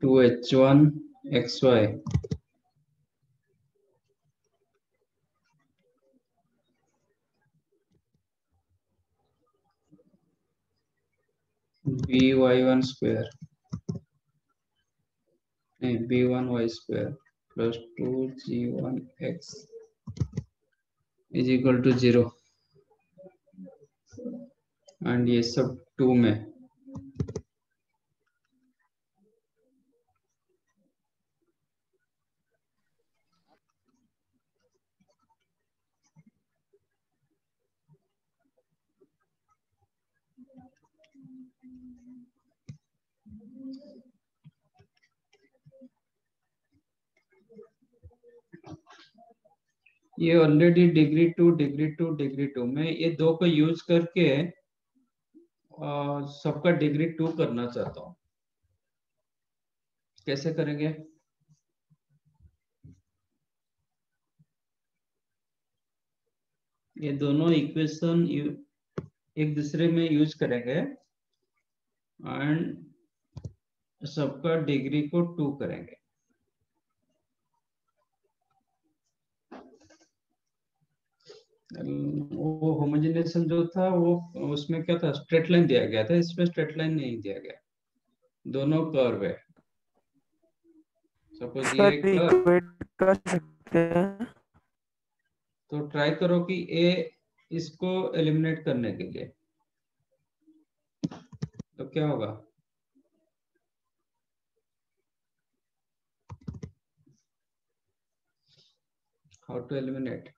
2h1 xy by1 square b1 y square plus 2g1 x is equal to 0 and ये सब 2 में ये already degree to में ये दो को यूज करके सबका डिग्री 2 करना चाहता हूँ। कैसे करेंगे? ये दोनों इक्वेशन एक दूसरे में यूज करेंगे एंड सबका डिग्री को 2 करेंगे। वो होमोजेनाइजेशन जो था वो उसमें क्या था, स्ट्रेट लाइन दिया गया था, इसमें स्ट्रेट लाइन नहीं दिया गया, दोनों कर्व है। सपोज ये सर इक्वेट कर सकते हैं। तो ट्राई करो कि ए इसको एलिमिनेट करने के लिए, तो क्या होगा? How to eliminate?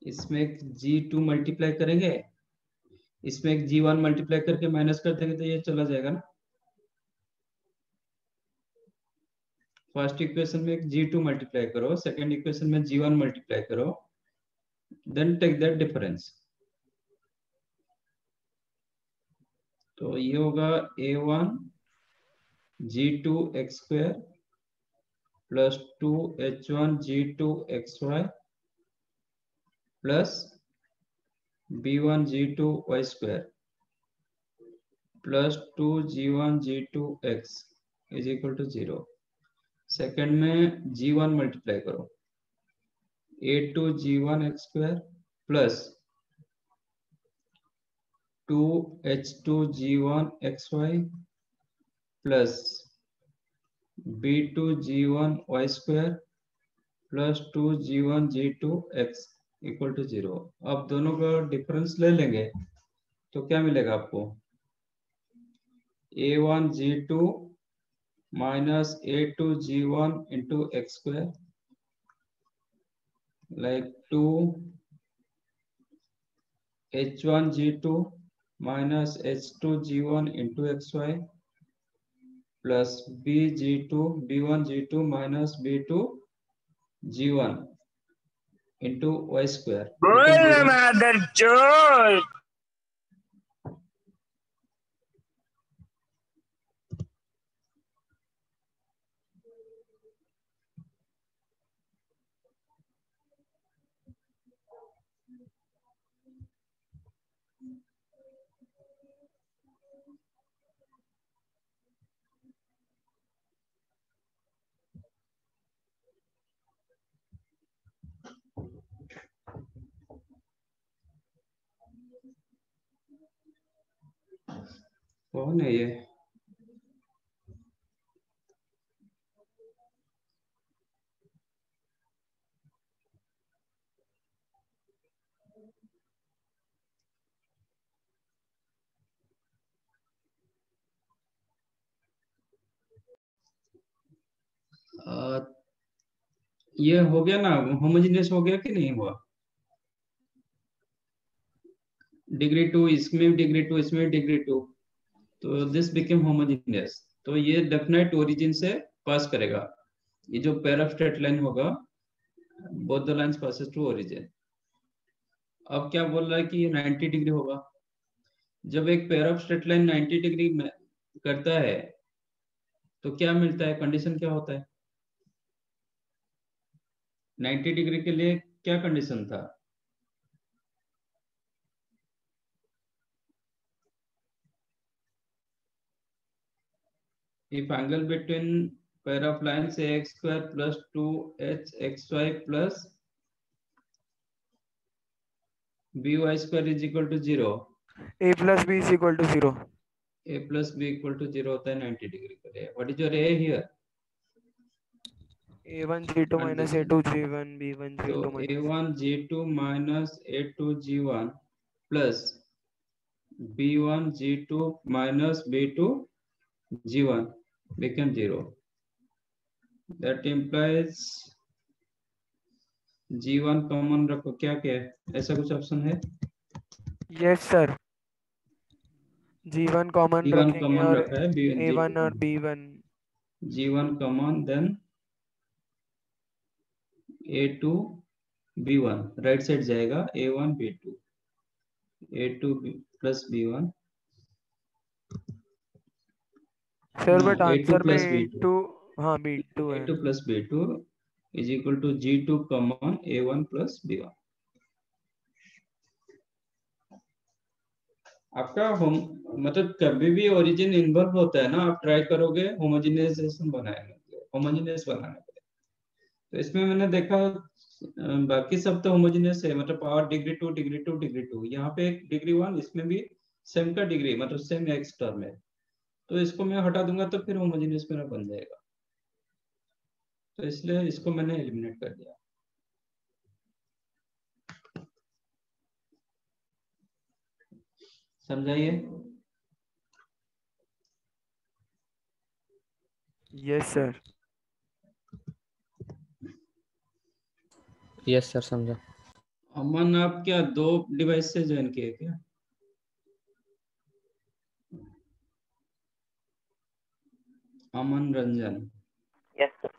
इसमें एक g2 मल्टीप्लाई करेंगे, इसमें एक g1 मल्टीप्लाई करके माइनस कर देंगे तो ये चला जाएगा ना। फर्स्ट इक्वेशन में एक g2 मल्टीप्लाई करो, सेकंड इक्वेशन में g1 मल्टीप्लाई करो, देन टेक दैट डिफरेंस। तो ये होगा a1 g2 x square plus 2h1 g2 xy plus b1 g2 y square plus 2g1 g2 x is equal to 0। Second में g1 multiply करो, a2 g1 x square plus 2h2 g1 xy plus b2 g1 y square plus 2g1 g2 x equal to 0। अब दोनों का difference ले लेंगे तो क्या मिलेगा आपको? a1 g2 minus a2 g1 into x square like 2 h1 g2 minus h2 g1 into xy plus b1 g2 minus b2 g1 into y square. कौन है ये? ये हो गया ना, होमोजेनियस हो गया कि नहीं हुआ? डिग्री 2 इसमें, डिग्री 2 इसमें, डिग्री 2, तो दिस बिकेम होमोजेनियस। तो ये डेफिनेट ओरिजिन से पास करेगा। ये जो पेयर ऑफ स्ट्रेट लाइन होगा, both the lines passes to origin. अब क्या बोल रहा है कि ये 90 डिग्री होगा। जब एक pair of straight line 90 degree में करता है तो क्या मिलता है, कंडीशन क्या होता है? 90 डिग्री के लिए क्या कंडीशन था? if angle between pair of lines ax square plus 2hxy plus by square is equal to 0, A plus B is equal to 0. a plus b equal to 0 होता है 90 डिग्री के लिए. What is your a here? A1 G2 At minus this end. A2 G1 B1 So G2 minus a1 g2 minus a2 g1 plus b1 g2 minus b2 g1 become 0. That implies g1 common रखो. क्या क्या है, ऐसा कुछ option है? yes sir. G1 common g1 रखेंगे common और रखा है, b1 A1 और g2 B1 g1 common then a2 b1 right side जाएगा, a1 b2 a2 plus b1 sir no but a2 answer में plus b2 A2 हाँ B2 है. a2 plus b2 is equal to g2 common a1 plus b1. आपका home मतलब कभी भी origin involve होता है ना, आप ट्राई करोगे होमोजेनाइजेशन बनाने के लिए, होमोजेनियस बनाने के लिए. तो इसमें मैंने देखा बाकी सब तो होमोजेनियस है, मतलब पावर डिग्री 2 डिग्री 2 डिग्री 2, यहाँ पे डिग्री 1, इसमें भी सेम का डिग्री मतलब सेम एक्स टर्म है. तो इसको मैं हटा दूंगा तो फिर होमोजेनियस मेरा बन जाएगा, तो इसलिए इसको मैंने एलिमिनेट कर दिया. समझाइए. Yes sir. यस सर समझा. अमन आप क्या 2 डिवाइस से ज्वाइन किए क्या? अमन Ranjan. Yes, sir.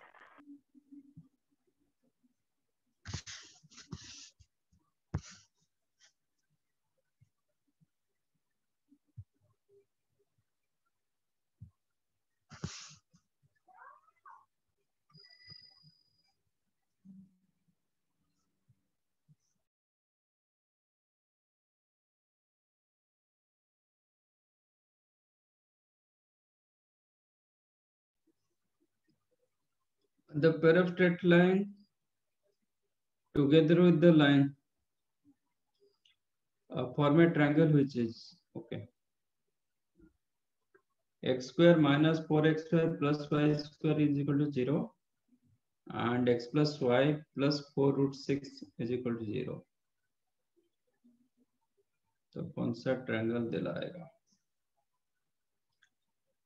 The pair of straight line together with the line form a triangle which is okay. X square minus 4x square plus y square is equal to 0 and x plus y plus 4 root 6 is equal to 0. तो कौन सा triangle दिलाएगा?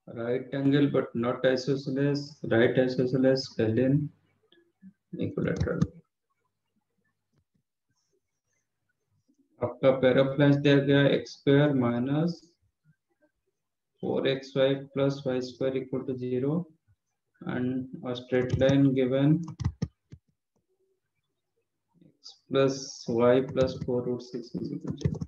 Right angle but not isosceles, right isosceles, collinear, equilateral. आपका pair of lines दिया गया x square minus 4xy plus y square equal to 0 and a straight line given x plus y plus 4 root 6 is equal to 0.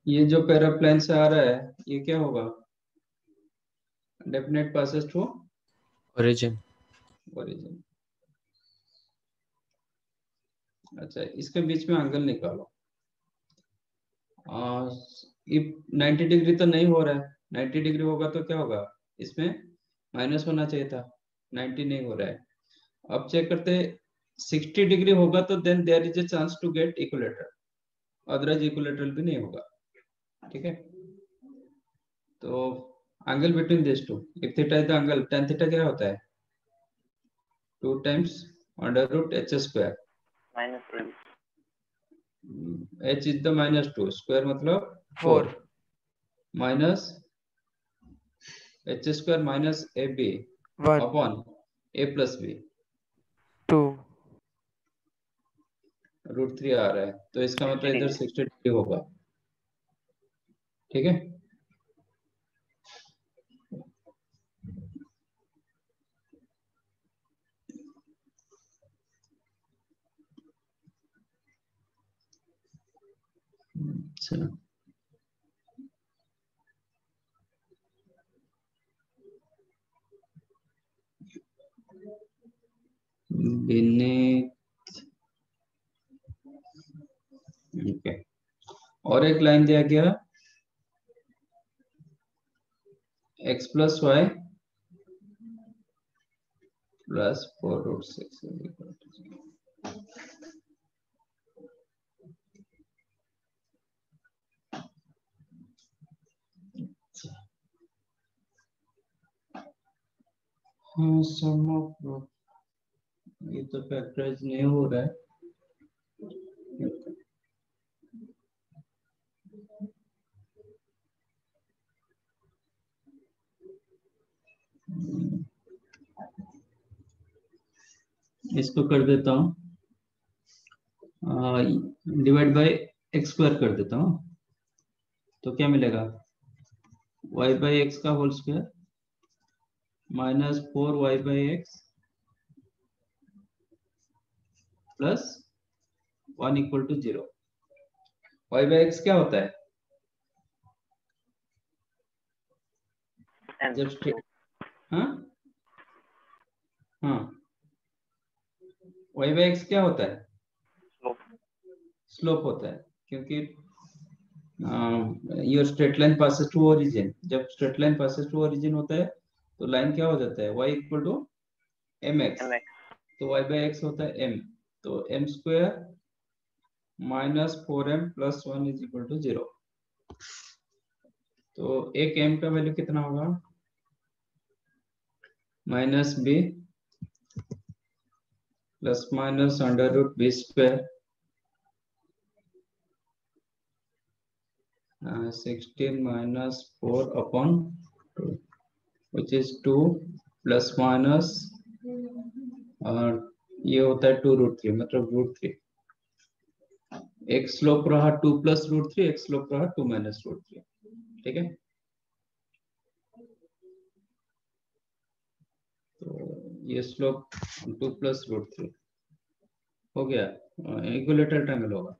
ये जो pair of line से आ रहा है ये क्या होगा? Definite passes to origin. Origin. अच्छा, इसके बीच में एंगल निकालो. इफ 90 डिग्री तो नहीं हो रहा है, 90 डिग्री होगा तो क्या होगा? इसमें माइनस होना चाहिए था, 90 नहीं हो रहा है. अब चेक करते हैं, 60 डिग्री होगा तो then there is a chance to get equilateral, otherwise equilateral भी नहीं होगा. ठीक है, तो angle between this two, if theta is the angle, tan theta क्या होता है? 2 times under root h square. -2. h is the -2 square मतलब 4 4 minus h square minus ab 1 upon a plus b 2 √3 आ रहा है, तो इसका 60 मतलब इधर degree. 60 डिग्री होगा. ठीक है, अच्छा, बिने, ओके। और एक लाइन दिया गया x प्लस वाई प्लस 4√6 हाँ, सम ऑफ, ये तो फैक्टराइज नहीं हो रहा है। इसको कर देता हूँ, डिवाइड बाय एक्स स्क्वायर कर देता हूँ, तो क्या मिलेगा, y बाई एक्स का whole square -4y/x plus 1 equal to 0। y/x क्या होता है, And जब स्ट्रेट, हाँ हाँ, y/x क्या होता है, slope. स्लोप होता है, क्योंकि your straight line passes to origin, जब straight line passes to origin होता है तो लाइन क्या हो जाता है, y equal to mx, mx. तो y/x होता है m, तो m square -4m plus 1 is equal to 0। तो एक m का वैल्यू कितना होगा, -b plus minus √b square 16 - 4 upon 2 which is 2 plus minus, ये होता है 2√3, मतलब √3। एक स्लोप रहा 2 प्लस √3, एक स्लोप रहा 2 माइनस √3, ठीक है। तो ये स्लोप 2 प्लस √3 हो गया, इक्विलेटरल ट्रायंगल होगा।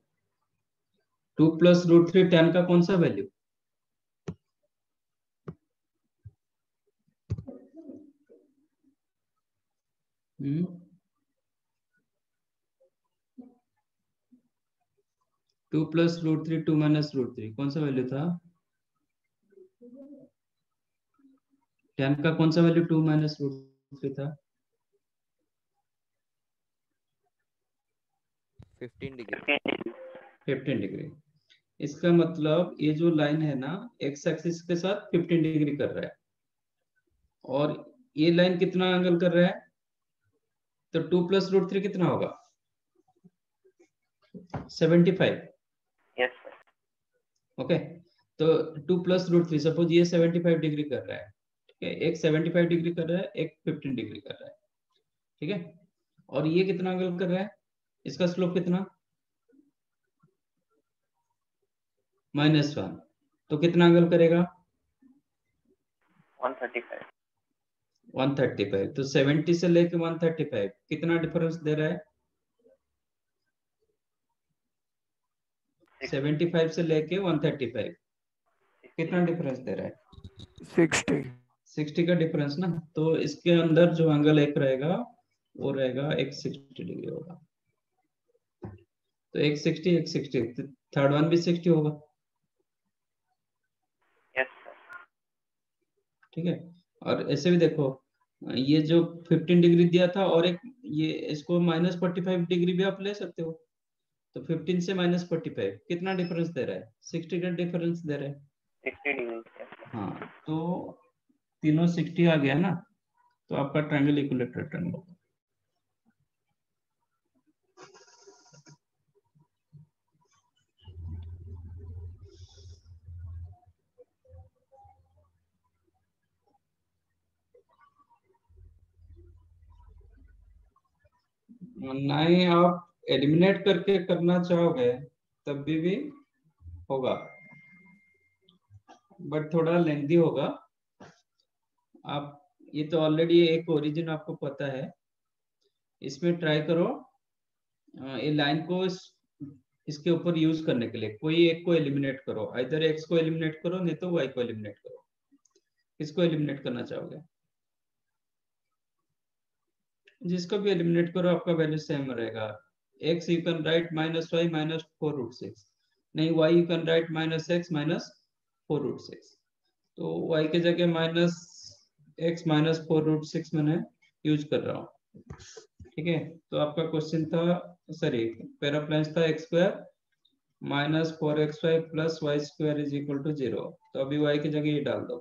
2 प्लस √3 tan का कौन सा वैल्यू, टू प्लस √3 2 माइनस √3 कौन सा वैल्यू था, tan का कौन सा वैल्यू 2 माइनस √3 था, 15 डिग्री। 15 डिग्री। इसका मतलब ये जो लाइन है ना, एक्स एक्सिस के साथ 15 डिग्री कर रहा है, और ये लाइन कितना एंगल कर रहा है, तो 2 प्लस √3 कितना होगा, 75। Yes, sir. ओके, तो 2 प्लस √3, सपोज ये 75 डिग्री कर रहा है, ठीक है, एक 75 डिग्री कर रहा है, एक 15 डिग्री कर रहा है, ठीक है। और ये कितना एंगल कर रहा है, इसका स्लोप कितना, -1, तो कितना एंगल करेगा, 135. 135। तो 70 से लेके 135 कितना डिफरेंस दे रहा है, 75 से लेके 135 कितना डिफरेंस दे रहा है, 60। 60 का डिफरेंस ना, तो इसके अंदर जो एंगल एक रहेगा वो रहेगा एक 60 डिग्री होगा, तो एक 60 एक 60, थर्ड वन भी 60 होगा, Yes, sir. ठीक है। और ऐसे भी देखो, ये जो 15 डिग्री दिया था, और एक ये, इसको -45 डिग्री भी आप ले सकते हो, तो 15 से -45 कितना डिफरेंस दे रहा है, 60 का डिफरेंस दे रहा है। 60 degrees. Yes, sir. हाँ, तो तीनों 60 आ गया ना, तो आपका ट्रायंगल इक्विलेटरल ट्रायंगल होगा। नहीं, आप एलिमिनेट करके करना चाहोगे तब भी होगा, बट थोड़ा लेंथी होगा। आप, ये तो ऑलरेडी एक ओरिजिन आपको पता है, इसमें ट्राई करो, ये लाइन को इसके ऊपर यूज करने के लिए कोई एक को एलिमिनेट करो, इधर एक्स को एलिमिनेट करो नहीं तो वाई को एलिमिनेट करो। किसको एलिमिनेट करना चाहोगे? जिसको भी एलिमिनेट करो आपका वैल्यू सेम रहेगा। x you can write minus y minus 4√6, नहीं y you can write minus x minus 4√6। तो y की जगह माइनस एक्स माइनस 4√6 मैंने यूज कर रहा हूँ। ठीक है, तो आपका क्वेश्चन था, सॉरी पैराप्लान्स था x square minus 4xy plus y square is equal to 0। तो अभी y की जगह ये डाल दो,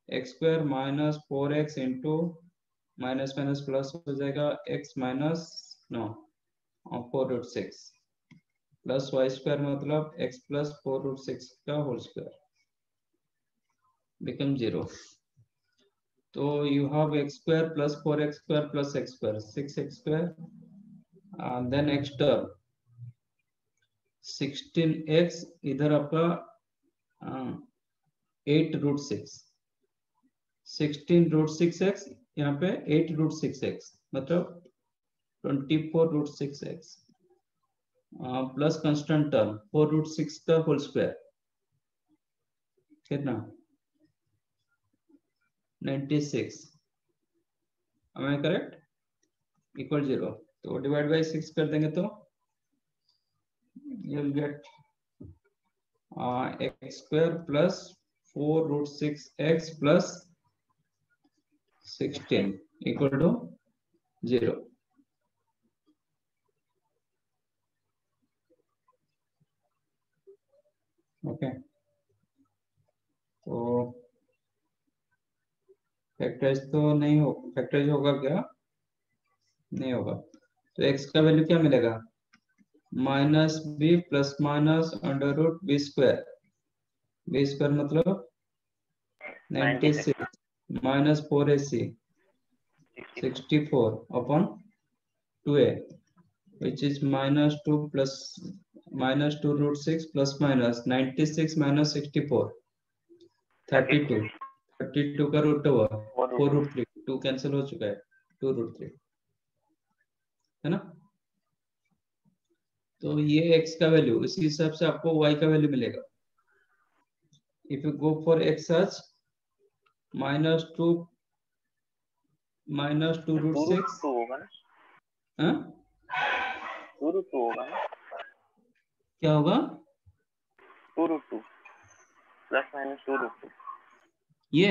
x square minus 4x into minus minus plus हो जाएगा x माइनस 4√6 प्लस वाई स्क्वायर मतलब x प्लस 4√6 का होल स्क्वायर बिकम 0। तो you have x square plus 4x square plus x square 6x square then x term 16x, इधर आपका 8√6 16√6x, यहाँ पे 8√6x मतलब 24√6x प्लस कांस्टेंट टर्म 4√6 का होल स्क्वायर कितना 96, am I correct? इक्वल 0। तो divide by 6 कर देंगे तो you'll get x square plus 4√6x plus 16 equal to 0। Okay, तो फैक्टराइज तो नहीं हो, फैक्टराइज होगा क्या? नहीं होगा। तो x का वैल्यू क्या मिलेगा? Minus b plus minus under root b square, b square मतलब 96 minus 4ac 64 upon 2a which is minus 2 plus minus 2√6 plus minus 96 minus 64 32 32 का रूट हुआ 4√3, 2 कैंसिल हो चुका है 2√3 है ना। तो ये x का वैल्यू, इसी हिसाब से आपको y का वैल्यू मिलेगा। If you go for x such minus 2 2√6 होगा ना, हाँ 2√2 होगा ना, क्या होगा 2√2 प्लस माइनस 2√2। ये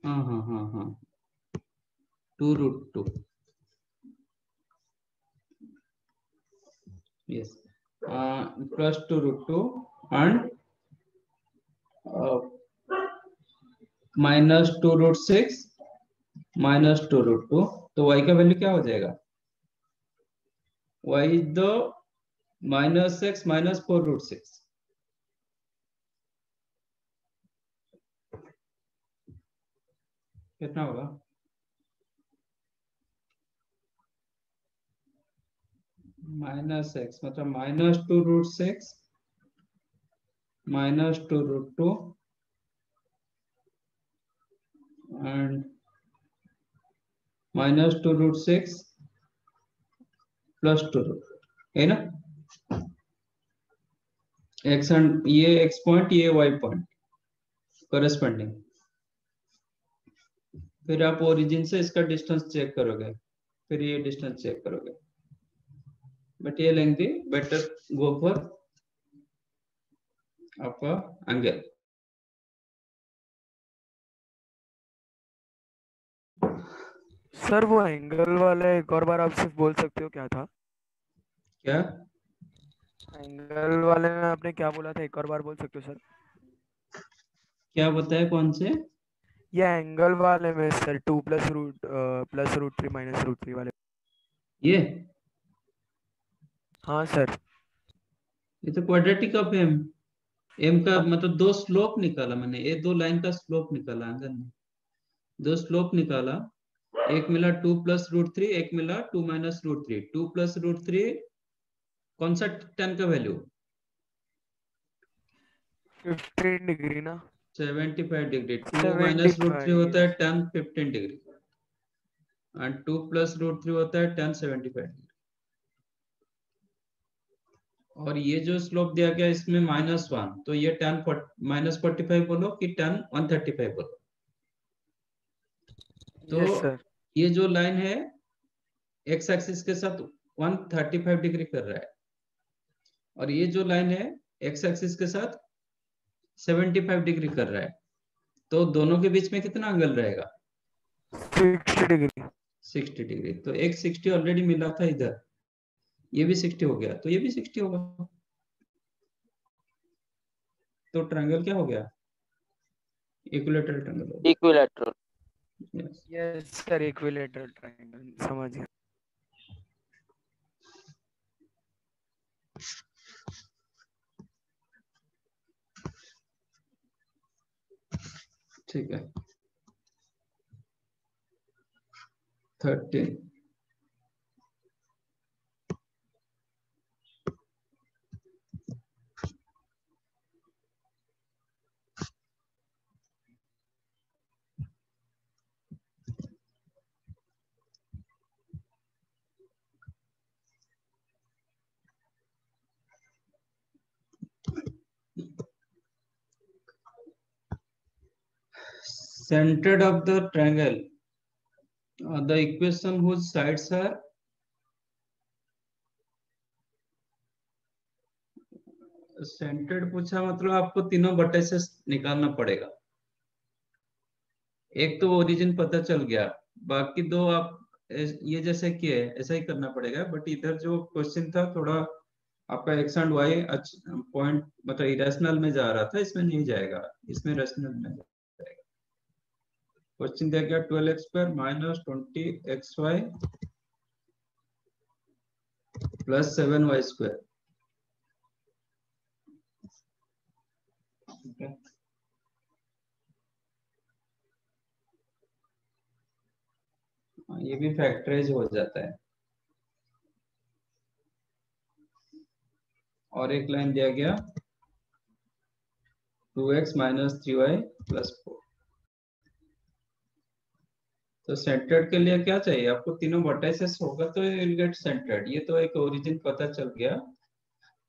हाँ हाँ हाँ हाँ 2√2 yes plus 2√2 and minus 2√6 minus 2√2। तो y का वैल्यू क्या हो जाएगा? y is the minus x minus 4√6 कितना होगा? माइनस एक्स मतलब minus 2√6 minus 2√2 and minus 2√6 plus 2√2 है ना। एक्स एंड ये एक्स पॉइंट ये वाई पॉइंट करस्पॉन्डिंग। फिर आप ओरिजिन से इसका डिस्टेंस चेक करोगे, फिर ये डिस्टेंस चेक करोगे, बट ये लेंगे बेटर गो फॉर आपका एंगल। सर वो एंगल वाला एक और बार आप सिर्फ बोल सकते हो क्या था? क्या एंगल वाले में आपने क्या बोला था, एक और बार बोल सकते हो सर? क्या बताया कौन से? ये एंगल वाले में sir 2 plus root 3 minus root 3 वाले। ये हाँ सर। ये तो क्वाड्रेटिक ऑफ एम, एम का मतलब दो स्लोप निकाला मैंने, ये दो लाइन का स्लोप निकाला एंगल में, दो स्लोप निकाला, एक मिला 2 प्लस रूट 3, एक मिला 2 माइनस रूट 3। 2 प्लस रूट 3 कौन सा tan का वैल्यू? 15 डिग्री ना, 75 डिग्री। 2 माइनस रूट 3 होता है tan 15 degree and 2 plus root 3 होता है tan 75 डिग्री। और ये जो स्लोप दिया गया इसमें -1, तो ये tan -45 बोलो कि tan 135 बोलो। तो यस सर। ये जो लाइन है एक्स एक्सिस के साथ 135 डिग्री कर रहा है, और ये जो लाइन है एक्स एक्सिस के साथ 75 डिग्री कर रहा है, तो दोनों के बीच में कितना एंगल रहेगा? 60 डिग्री। 60 डिग्री। तो एक 60 ऑलरेडी मिला था इधर, ये भी 60 हो गया, तो ये भी 60 होगा। तो ट्रायंगल क्या हो गया? इक्विलैटरल ट्रायंगल हो इक्विलैटरल। गया। Yes. Yes sir, equilateral triangle समझ गया। ठीक है। 13 centered of the triangle, the equation whose sides are centred पूछा, मतलब आपको तीनों बटे से निकालना पड़ेगा। एक तो ओरिजिन पता चल गया, बाकी दो आप ये जैसे किए ऐसा ही करना पड़ेगा। बट इधर जो क्वेश्चन था थोड़ा आपका एक्स एंड वाई पॉइंट मतलब इरेशनल में जा रहा था, इसमें नहीं जाएगा, इसमें रैशनल में जाएगा। क्वेश्चन दिया गया 12x² - 20xy + 7y²। Okay. ये भी फैक्टराइज हो जाता है। और एक लाइन दिया गया 2x - 3y + 4। तो सेंटर्ड के लिए क्या चाहिए आपको? तीनों वर्टाइसेस होगा तो यू विल गेट सेंटर्ड। ये तो एक ओरिजिन पता चल गया।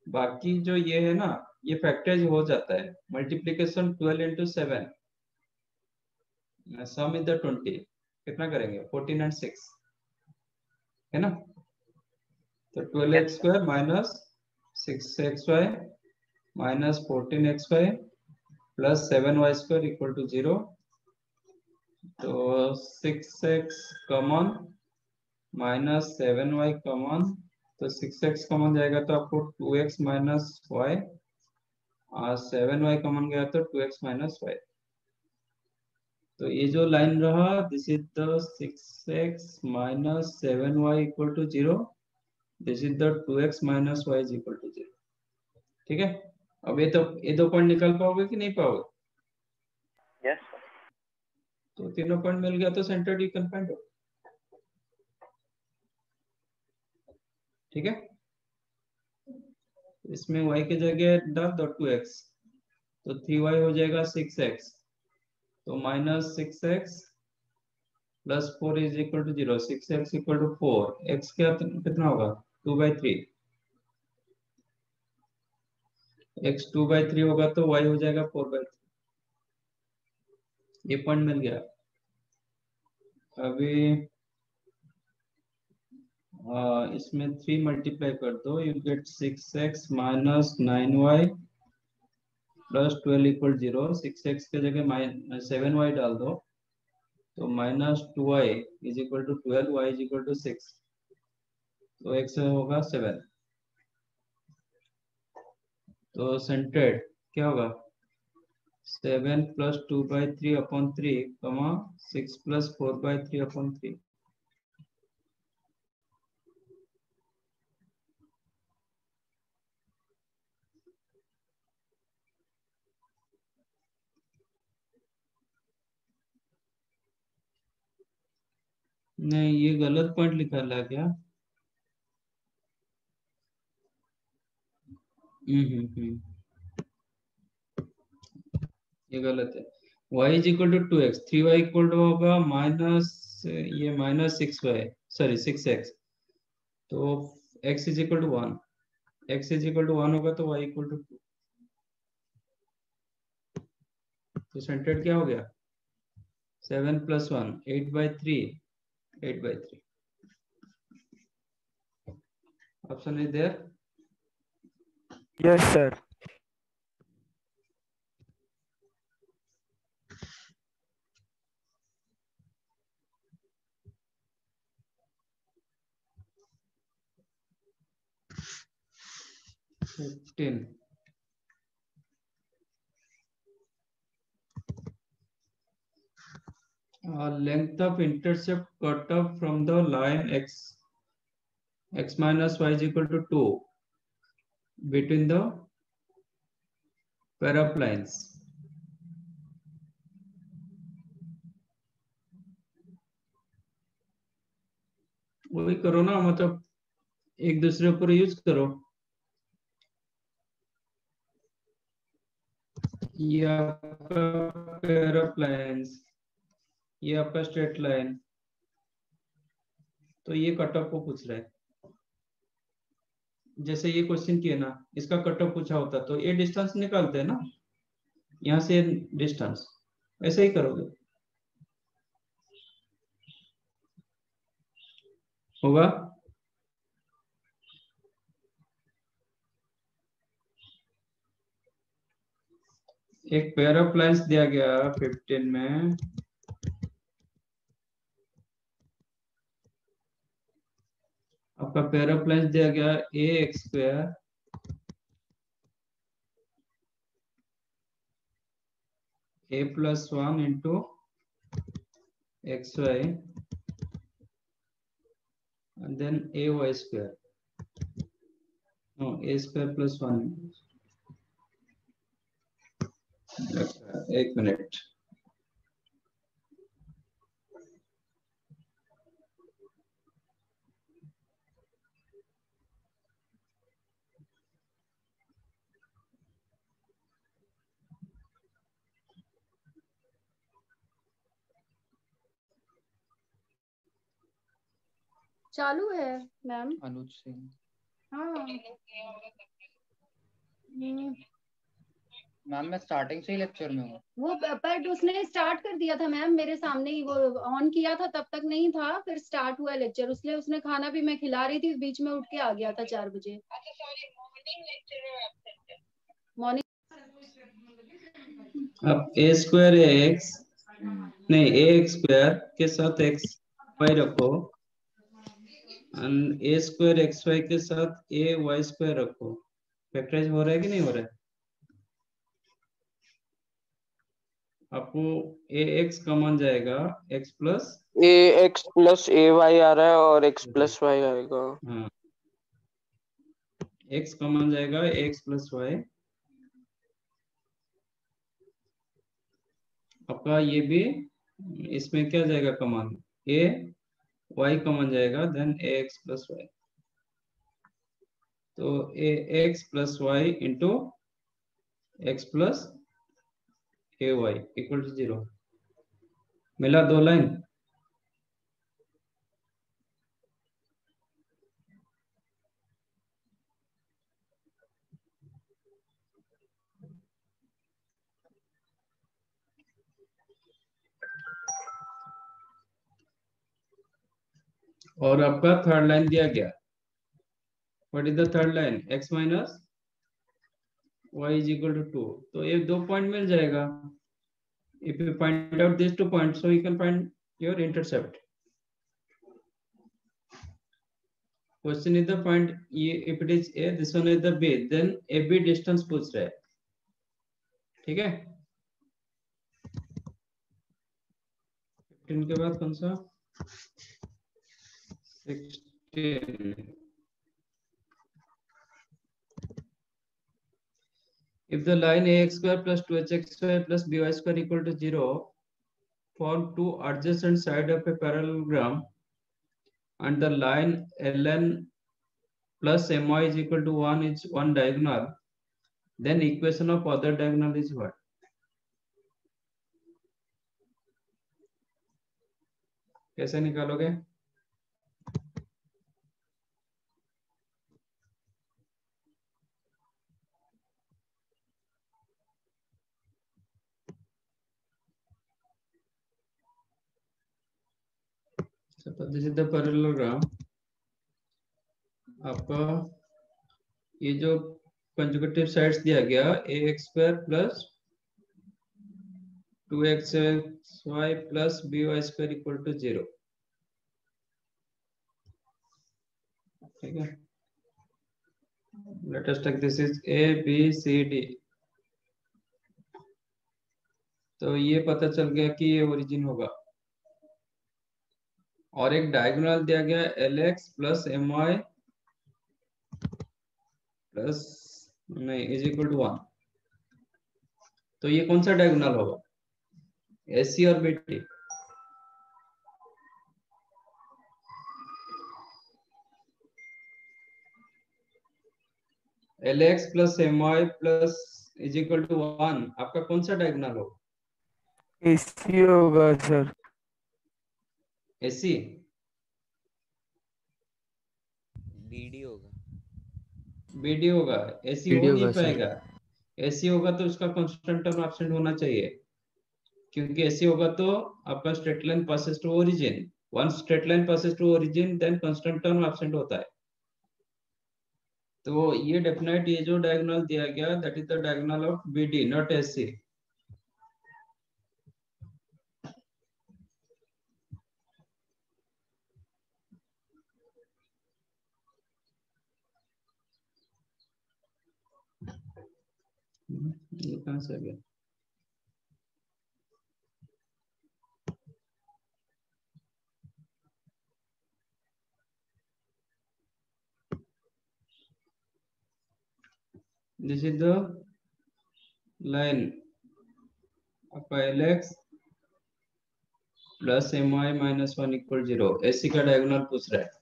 बाकी जो ये है ना, ये फैक्टराइज हो जाता है। मल्टीप्लिकेशन 12 × 7, सम इज द 20, कितना करेंगे? 14 and 6 है ना। तो 12x² - 6xy - 14xy + 7y² = 0। तो 6x कॉमन -7y कॉमन, तो 6x कॉमन जाएगा तो आपको 2x - y, और 7y कॉमन गया तो 2x - y। तो ये जो लाइन रहा, this is the 6x - 7y = 0, this is the 2x - y = 0। ठीक है। अब ये दो पॉइंट निकाल पाओगे कि नहीं पाओगे? Yes sir. तो तीनों पॉइंट मिल गया तो centred you can find out. ठीक है। इसमें y की जगह डाल दो 2x, तो 3y हो जाएगा 6x, तो -6x + 4 = 0। 6x = 4, x कितना होगा? 2/3। x 2/3 होगा तो y हो जाएगा 4/3। ये पॉइंट मिल गया। अभी इसमें 3 मल्टीप्लाई कर दो, you get 6x - 9y + 12 = 0। 6x के जगह 7y डाल दो, तो -2y = 12, y = 6, तो x होगा 7। तो सेंटर्ड क्या होगा? 7 + 2/3/3, 6 + 4/3/3। नहीं, ये गलत पॉइंट लिखा ला क्या? ये गलत है। y = 2x, 3y होगा ये -6y, सॉरी 6x, तो x = 1। x is equal to 1 होगा तो y इक्वल टू 2। तो सेंटर्ड क्या हो गया? 7 + 1 8/3 8/3। Option is there. Yes, sir. Fifteen. Length of intercept cut off from the line x minus y is equal to 2 between the pair of lines. वही करो ना, मतलब एक दूसरे ऊपर यूज करो। ये आपका पेयर ऑफ लाइंस, ये आपका स्ट्रेट लाइन, तो ये कट ऑफ को पूछ रहा है। जैसे ये क्वेश्चन किया ना, इसका कट ऑफ पूछा होता तो ये डिस्टेंस निकालते हैं ना, यहाँ से डिस्टेंस, ऐसे ही करोगे होगा। एक पेयर ऑफ लाइंस दिया गया 15 में, आपका पेयर ऑफ लाइंस दिया गया ax² a+1 into xy and then ay², no, a² + 1। एक मिनट, चालू है मैम। अनुज सिंह। हाँ मैम मैं स्टार्टिंग से ही लेक्चर में हूँ। वो पर उसने स्टार्ट कर दिया था मैम, मेरे सामने ही वो ऑन किया था, तब तक नहीं था, फिर स्टार्ट हुआ लेक्चर। उसने उसने खाना भी मैं खिला रही थी, बीच में उठ के आ गया था 4 बजे। अच्छा सॉरी, मॉर्निंग लेक्चर में एब्सेंट है। मॉर्निंग अब a² x नहीं ax² के साथ xy रखो and a² xy के साथ ay² रखो। फैक्टराइज हो रहा है कि नहीं हो रहा है? आपको ax कॉमन जाएगा, x plus ax plus ay आ रहा है और x plus y आएगा। हाँ, x कॉमन जाएगा, x प्लस y। आपका ये भी, इसमें क्या जाएगा कॉमन, a y कॉमन जाएगा, देन ax प्लस y। तो ax plus y into x plus ay equal to 0। मिला 2 लाइन। और आपका थर्ड लाइन दिया गया, what is the third line, x minus y is equal to 2। तो ये 2 point मिल जाएगा। If you find out this 2 points, so you can find your intercept. Question is the point, ये if it is a, this one is the b, then ab distance पूछ रहा है। ठीक है, 15 के बाद कौन सा, 16। If the line ax² plus 2hxy plus by² equal to 0 form two adjacent side of a parallelogram and the line ln plus my is equal to 1 is one diagonal, then equation of other diagonal is what? कैसे निकालोगे? तो this is the parallelogram. आपका ये जो conjugative sides दिया गया ax² plus 2xy plus by² equal to 0। ठीक है, let us take this is a b c d। तो ये पता चल गया कि ये ओरिजिन होगा। और एक डायगोनल दिया गया lx प्लस my प्लस नहीं इज इक्वल टू 1। तो ये कौन सा डायगोनल होगा, AC और BT? LX plus my plus is equal to 1 आपका कौन सा डायगोनल होगा? AC होगा सर। AC BD होगा। BD होगा, AC BD हो नहीं होगा सर। पाएगा। AC होगा तो उसका कांस्टेंट टर्म एब्सेंट होना चाहिए, क्योंकि AC होगा तो आपका straight line passes to origin. Once straight line passes to origin then constant term absent होता है। तो ये डेफिनेट ये जो डायगोनल दिया गया that is the diagonal of BD not AC। ये कहां से आ गया? This is the line आपका LX plus my minus 1 equal 0। AC का डायगोनल पूछ रहा है।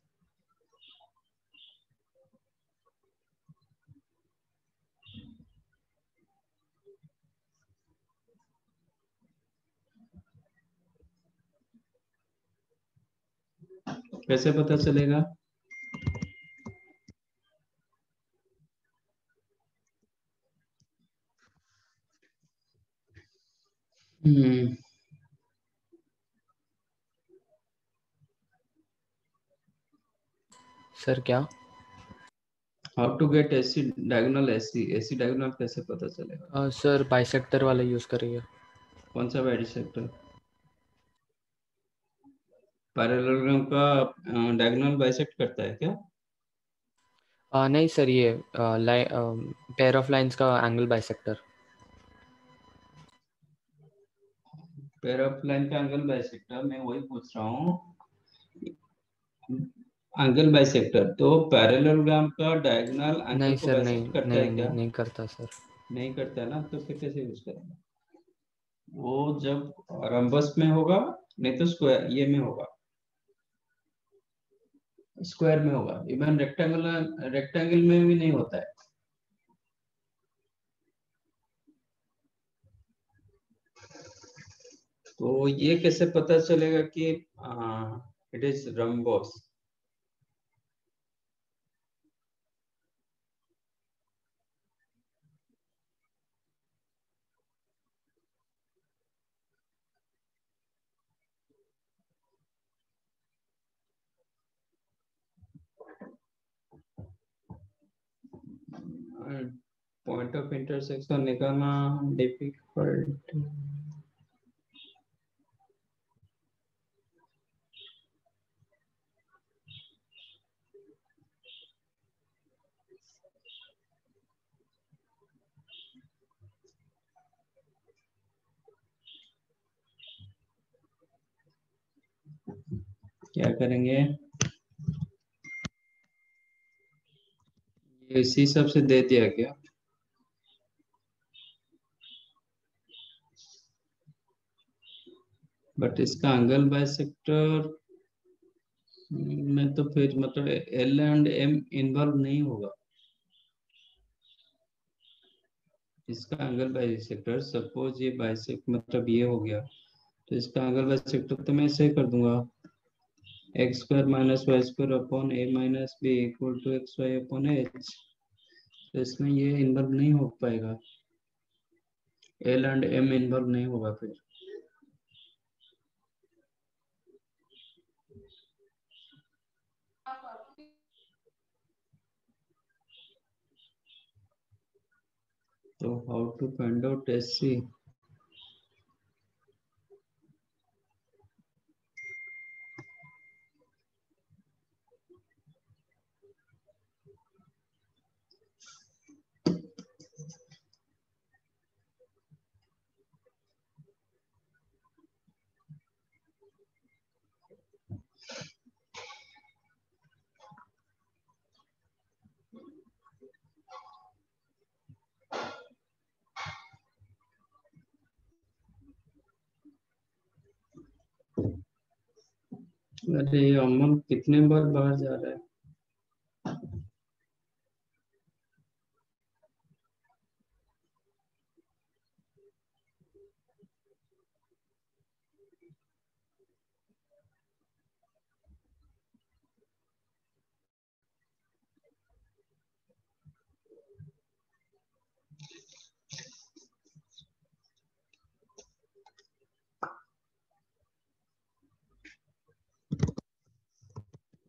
कैसे पता चलेगा? सर क्या? How to get AC diagonal? AC diagonal कैसे पता चलेगा? सर बाइसेक्टर वाला यूज करिए। कौन सा बाइसेक्टर? पैरेललोग्राम का डायगोनल बाइसेक्ट करता है क्या? नहीं सर, ये पेयर ऑफ लाइंस का angle bisector. Pair of line का एंगल बाइसेक्टर, मैं वही पूछ रहा हूँ। एंगल बाइसेक्टर तो पैरेललोग्राम का डायगोनल एंगल नहीं को सर, बाइसेक्ट करता है क्या? नहीं करता सर। नहीं करता है ना, तो फिर कैसे यूज करेंगे? वो जब रंबस में होगा, नहीं तो स्क्वायर ये में होगा, स्क्वायर में होगा। इवन रेक्टेंगल में भी नहीं होता है। तो ये कैसे पता चलेगा कि it is rhombus? Point of intersection निकालना डिफिकल्ट। क्या करेंगे? ये इसी सब से दे दिया गया। बट इसका एंगल बाइसेक्टर में तो फिर मतलब L एंड M इन्वॉल्व नहीं होगा। इसका एंगल बाइसेक्टर, सपोज ये बाइसेक्ट मतलब ये हो गया, तो इसका एंगल बाइसेक्टर तो मैं ऐसे कर दूंगा x² minus y² upon a minus b equal to xy upon h। तो इसमें ये इन्वॉल्व नहीं हो पाएगा, L एंड M इन्वॉल्व नहीं होगा। फिर तो how to find out SC? अरे अमन कितने बार बाहर जा रहा है?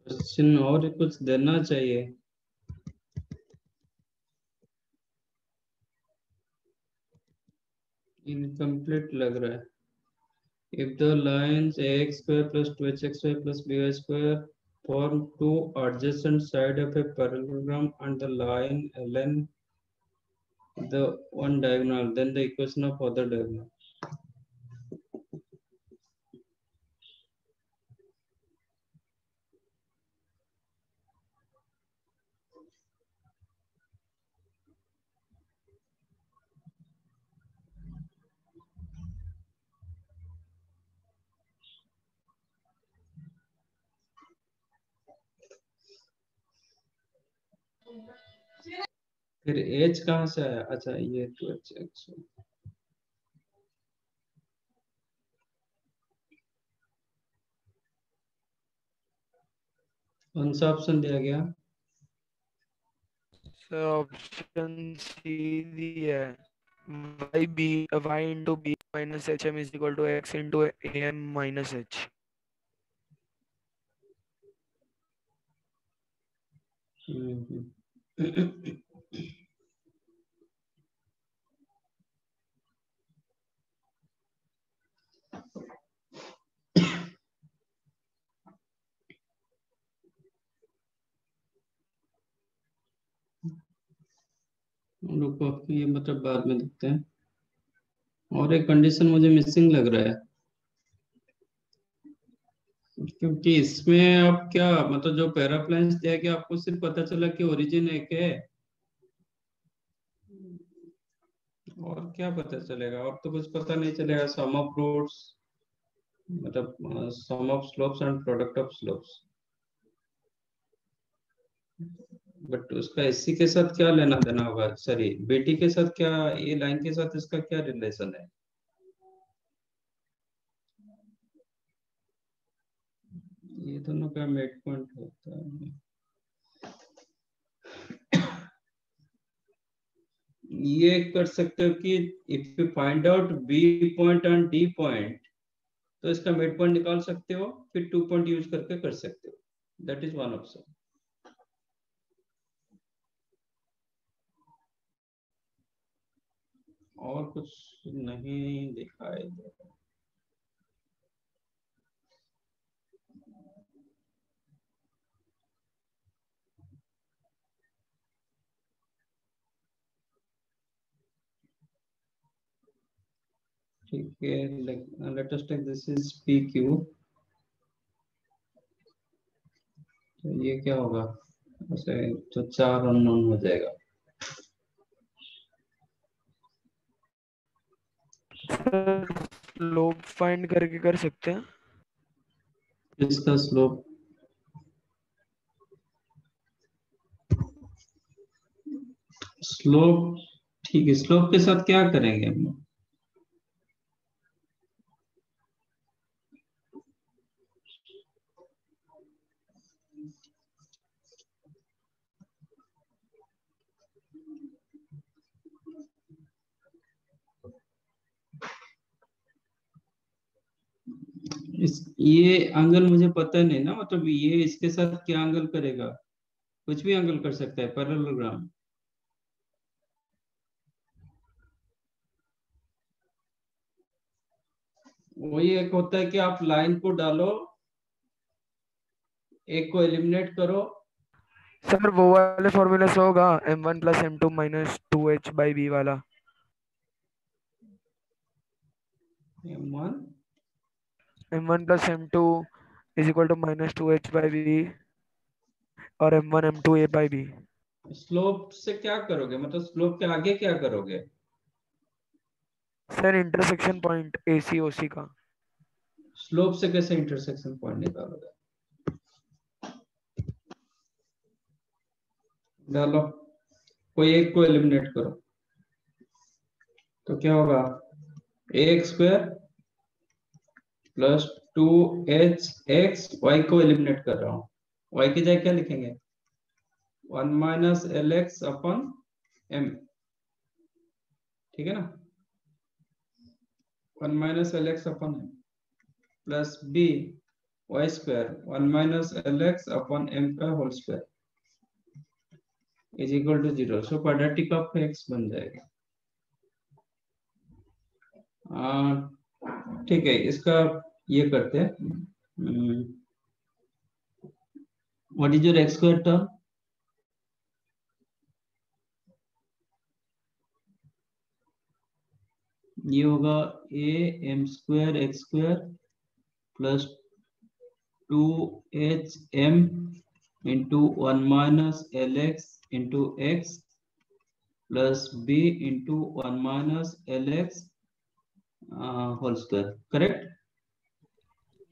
क्वेश्चन और कुछ देना चाहिए। इनकम्प्लीट लग रहा है। If the lines ax square plus 2hxy plus by square form two adjacent side of a parallelogram and the line ln the one diagonal, then the equation of other diagonal. फिर h कहाँ से आया? अच्छा ये 2hx। कौन सा option दिया गया? सर ऑप्शन सी दिया है, y into b minus hm is equal to x into am minus h। रुको ये मतलब बाद में देखते हैं। और एक कंडीशन मुझे मिसिंग लग रहा है, क्योंकि इसमें अब क्या मतलब जो पैराप्लेन्स दिया गया आपको सिर्फ पता चला कि ओरिजिन एक है, और क्या पता चलेगा? और तो कुछ पता नहीं चलेगा। सम ऑफ रूट्स मतलब sum of slopes and product of slopes, but उसका एससी के साथ क्या लेना देना होगा? सॉरी बेटी के साथ क्या, ये लाइन के साथ इसका क्या रिलेशन है? ये दोनों का मिड पॉइंट होता है। ये कर सकते हो कि if you find out B point and D point, तो इसका मिड पॉइंट निकाल सकते हो, फिर 2 पॉइंट यूज करके कर सकते हो। That is one option. और कुछ नहीं दिखाई दे रहा। ठीक है, let us take this is PQ। तो ये क्या होगा? ऐसे तो 4 अननोन हो जाएगा। स्लोप फाइंड करके कर सकते हैं। इसका स्लोप ठीक है, स्लोप के साथ क्या करेंगे हम लोग? ये एंगल मुझे पता नहीं ना, मतलब ये इसके साथ क्या एंगल करेगा? कुछ भी एंगल कर सकता है पैरेललोग्राम। वही एक होता है कि आप लाइन को डालो, एक को एलिमिनेट करो। सर वो वाले फॉर्मूले से होगा m1 plus m2 minus 2h by b वाला। m1 plus m2 is equal to minus 2h by b और m1 m2 a by b। Slope से क्या करोगे, मतलब स्लोप के आगे क्या करोगे? Sir intersection point AC OC का। स्लोप से कैसे इंटरसेक्शन पॉइंट निकालोगे? डालो, कोई एक को एलिमिनेट करो, तो क्या होगा? ax square plus 2hx, y को एलिमिनेट कर रहा हूँ, y की जगह क्या लिखेंगे? 1 माइनस lx अपन m, ठीक है ना? 1 minus lx upon m plus b y square 1 minus lx upon m का whole square is equal to 0। So quadratic of x बन जाएगा। ठीक है, इसका ये करते हैं। What is your x square term? ये होगा a m square x square plus 2h m into 1 minus lx into x plus b into 1 minus lx whole square, correct?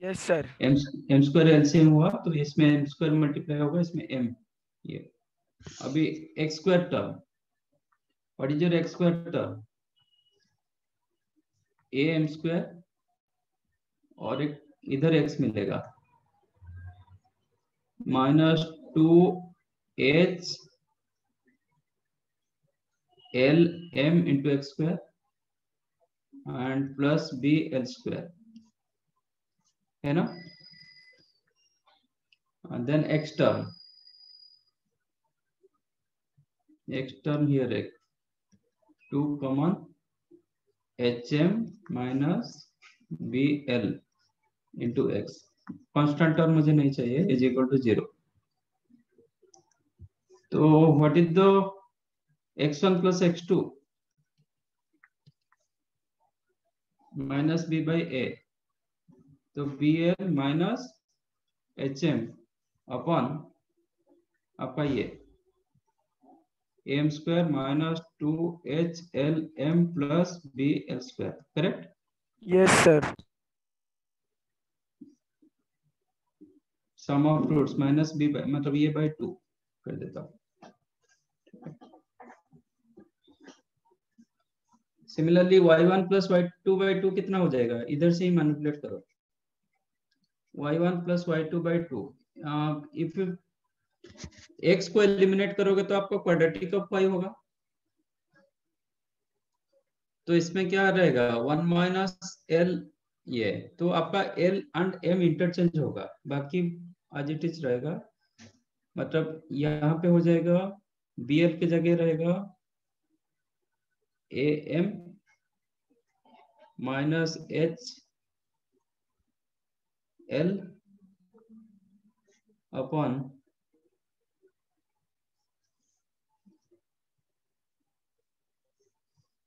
Yes sir. m square LCM हुआ तो इसमें m square multiply होगा, इसमें m। ये अभी x square term, what is your x square term? a m square और एक इधर x मिलेगा minus 2h l m into x square and plus b l square, है ना? and then x term here एक 2 common hm minus bl into x, constant term मुझे नहीं चाहिए, इज इक्वल टू 0। तो what is the x1 plus x2 minus b by a, तो bl minus hm upon आपका ये m square minus 2hlm plus bl square, correct? Yes sir. Sum of roots minus b by, मतलब ये by 2 कर देता हूँ। Similarly y1 plus y2 by 2 कितना हो जाएगा? इधर से ही मैनिपुलेट करो। y1 plus y2 by 2, if x को एलिमिनेट करोगे तो आपका क्वाड्रेटिक ऑफ y होगा, तो इसमें क्या रहेगा? 1 माइनस l, ये तो आपका l एंड m इंटरचेंज होगा, बाकी एज इट इज रहेगा। मतलब यहाँ पे हो जाएगा bl की जगह रहेगा am minus h l upon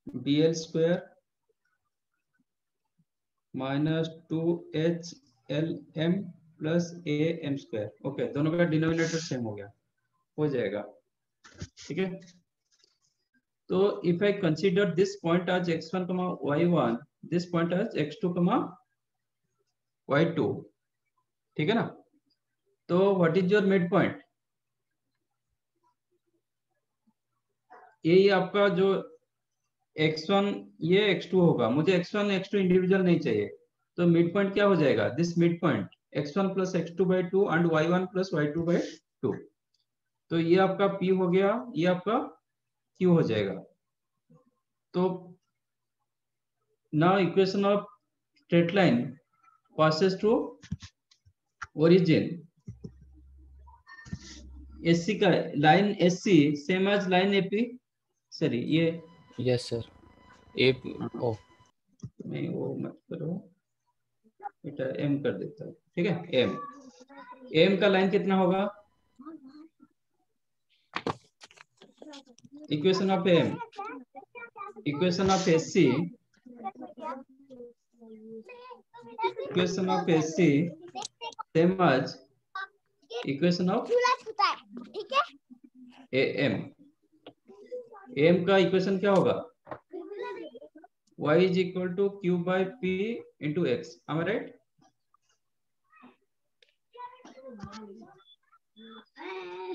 bl square minus 2hlm plus am square. Okay, दोनों का डिनोमिनेटर सेम हो गया, हो जाएगा, ठीक है? तो if I consider this point as x1, y1, this point as x2, y2, ठीक है ना? तो what is your mid point? ये आपका जो x1 ये x2 होगा, मुझे x1 x2 इंडिविजुअल नहीं चाहिए, तो मिड पॉइंट क्या हो जाएगा? This mid point x1 plus x2 by 2 and y1 plus y2 by 2, तो ये आपका p हो गया, ये आपका q हो जाएगा। तो now equation of straight line passes to origin, SC का line SC same as line AP, sorry ये यस सर। ए ओ नहीं वो मत करो, बेटा एम कर देता है, ठीक है। एम एम का लाइन कितना होगा? Equation of M, equation of AC, equation of AC same as equation of M. M का इक्वेशन क्या होगा? y is equal to q by p into x, am I right?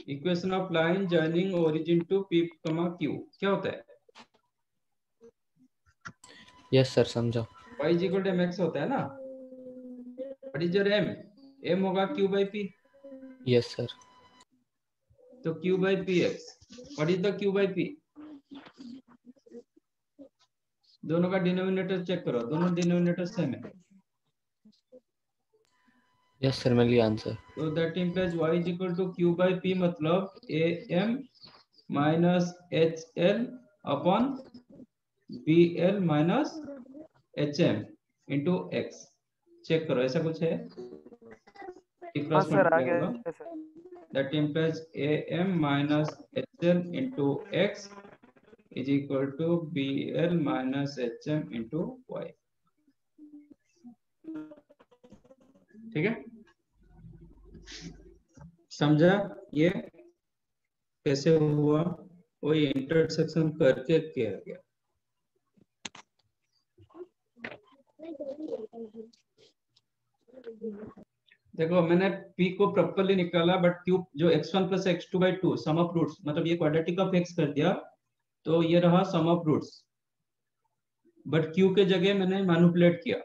Equation of line joining origin to p, q क्या होता है? Yes sir, समझा। y is equal to mx होता है ना? What is your m? m होगा q by p, yes sir. तो q by px, what is the q by p? दोनों का डिनोमिनेटर चेक करो, दोनों डिनोमिनेटर सेम है। यस सर, मैं लिया आंसर। तो that implies y is equal to q by p, मतलब am minus hl upon bl minus hm into x। Check करो, ऐसा कुछ है? हाँ सर, आ गया sir. That implies am minus hl into x is equal to bl minus hm into y, ठीक है। समझा ये कैसे हुआ? वही इंटरसेक्शन करके किया गया। देखो मैंने p को प्रॉपर्ली निकाला, बट क्यूब जो x1 plus x2 by 2 sum of roots, मतलब ये क्वाड्रेटिक ऑफ x कर दिया, तो ये रहा सम ऑफ रूट्स, बट q के जगह मैंने मैनिपुलेट किया।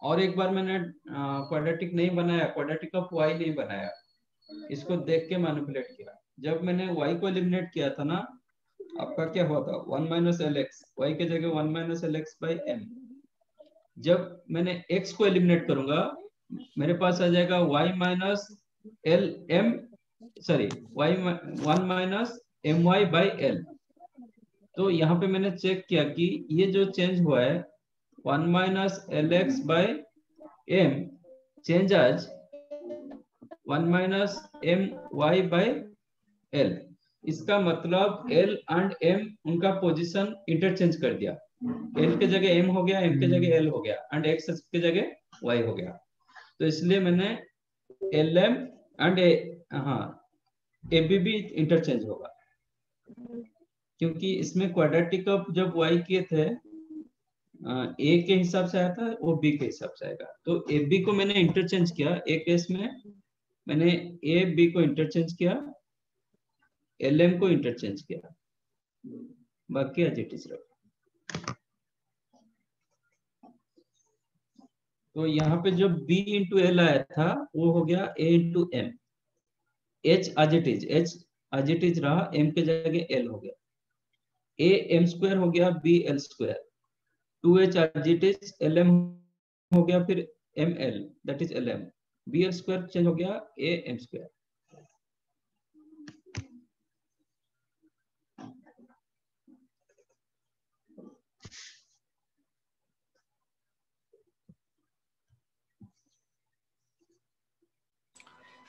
और एक बार मैंने क्वाड्रेटिक नहीं बनाया, क्वाड्रेटिक ऑफ y नहीं बनाया, इसको देख के मैनिपुलेट किया। जब मैंने y को एलिमिनेट किया था ना, आपका क्या हुआ था? 1 minus lx, y के जगह 1 minus lx by m। जब मैंने x को एलिमिनेट करूंगा, मेरे पास आ जाएगा y minus l m, sorry y 1 minus my by l। तो यहाँ पे मैंने चेक किया कि ये जो चेंज हुआ है 1 minus lx by m change आज 1 minus my by l। इसका मतलब l एंड m उनका पोजीशन इंटरचेंज कर दिया। l के जगह m हो गया, m के जगह l हो गया, एंड x के जगह y हो गया। तो इसलिए मैंने lm एंड हाँ ab भी इंटरचेंज होगा, क्योंकि इसमें क्वाड्रेटिक ऑफ जब y किए थे a के हिसाब से आया था, वो b के हिसाब से आएगा। तो ab को मैंने इंटरचेंज किया, एक केस में मैंने a b को इंटरचेंज किया, lm को इंटरचेंज किया, बाकी एज इट इज रखा। तो यहाँ पे जो b इंटू एल आया था वो हो गया a into M, h as it is रहा, m के जगह l हो गया, a m स्क्वायर हो गया, b l square, 2h as it is, lm हो गया, फिर ml that is lm, bl square change हो गया a m स्क्वायर।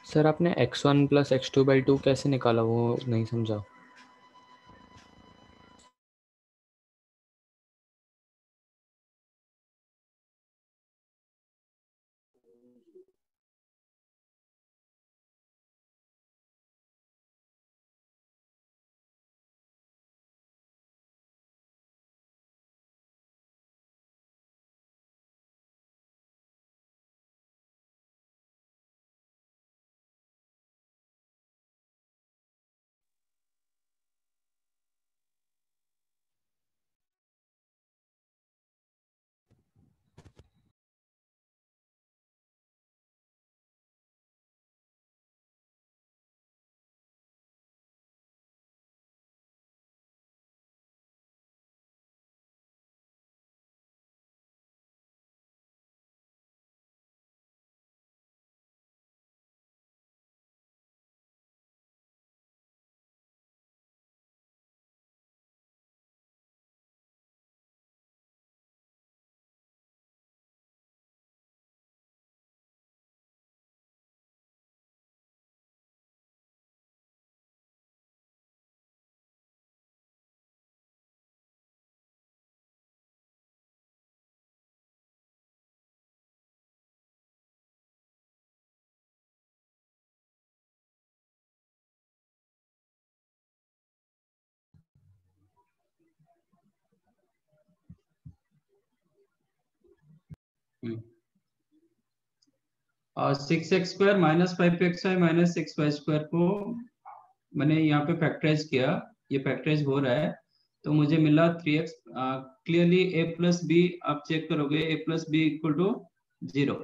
सर आपने x1 plus x2 by 2 कैसे निकाला, वो नहीं समझा। और 6x² minus 5xy minus 6y² को मैंने यहाँ पे फैक्टराइज किया, ये फैक्टराइज हो रहा है, तो मुझे मिला 3x। Clearly a plus B आप चेक करोगे, a plus B equal to 0।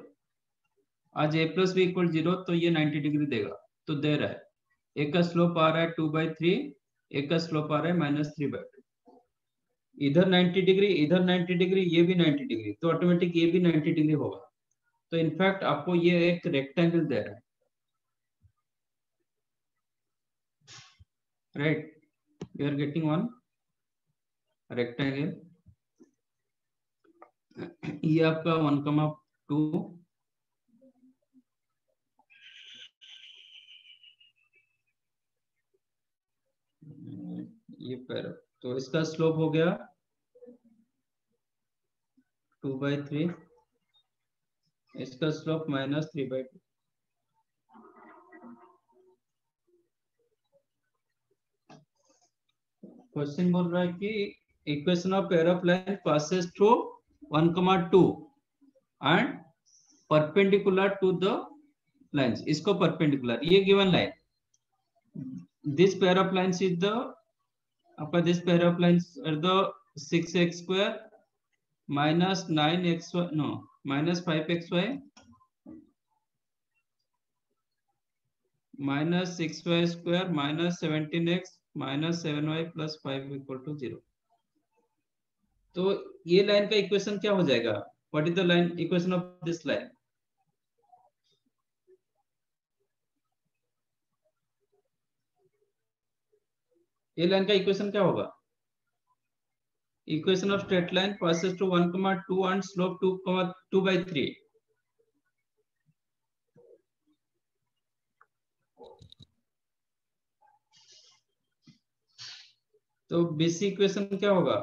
आज a प्लस बी इक्वल 0 तो ये 90 डिग्री देगा, तो दे रहा है। एक का स्लोप आ रहा है 2/3, एक का स्लोप आ रहा है -3/2। इधर 90 डिग्री, इधर 90 डिग्री, ये भी 90 डिग्री, तो ऑटोमेटिक ये भी 90 डिग्री होगा। तो इनफैक्ट आपको ये एक रेक्टेंगल दे रहा है, right? We are getting one rectangle. ये आपका 1,2 ये पैर, तो इसका स्लोप हो गया 2/3, इसका स्लोप -3/2। क्वेश्चन बोल रहा है कि equation of pair of line passes through 1,2 and perpendicular to the lines, इसको perpendicular, ये given line, this pair of lines is the आपका this pair of lines are the 6x² minus 9xy, no, minus 5xy minus 6y² minus 17x minus 7y plus 5 equal to 0। तो ये line का equation क्या हो जाएगा? What is the line equation of this line? ये line का equation क्या होगा? Equation of straight line passes through 1,2 and slope 2/3। तो BC इक्वेशन क्या होगा?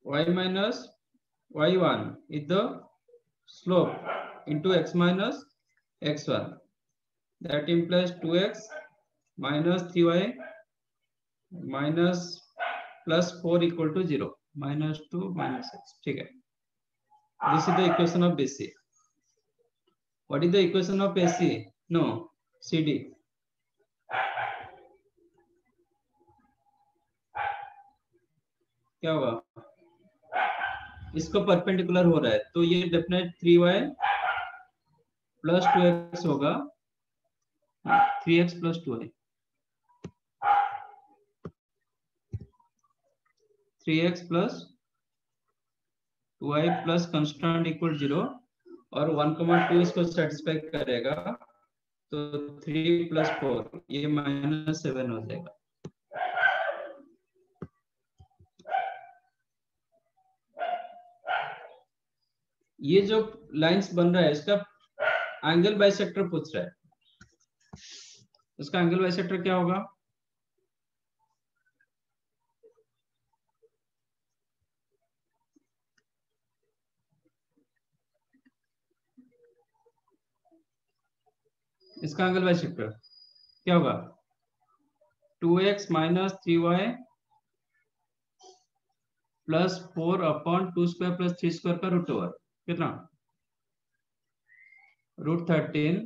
y minus y1 is the slope into x minus x1, that implies 2x minus 3y minus plus 4 equal to 0, -2 minus x, ठीक है? This is the equation of BC. What is the equation of AC? No, CD. क्या होगा? इसको perpendicular हो रहा है, तो ये डेफिनेट 3y प्लस 2x होगा, 3x plus 2y, 3x plus 2y plus constant equal 0, और 1,2 इसको सेटिस्फाई करेगा, तो 3 प्लस 4 ये -7 हो जाएगा। ये जो लाइंस बन रहा है इसका एंगल बाइसेक्टर पूछ रहा है, इसका एंगल बाइसेक्टर क्या होगा? इसका एंगल बाइसेक्टर क्या होगा? 2x minus 3y plus 4 upon 2² plus 3² का रूट ओवर, कितना? √13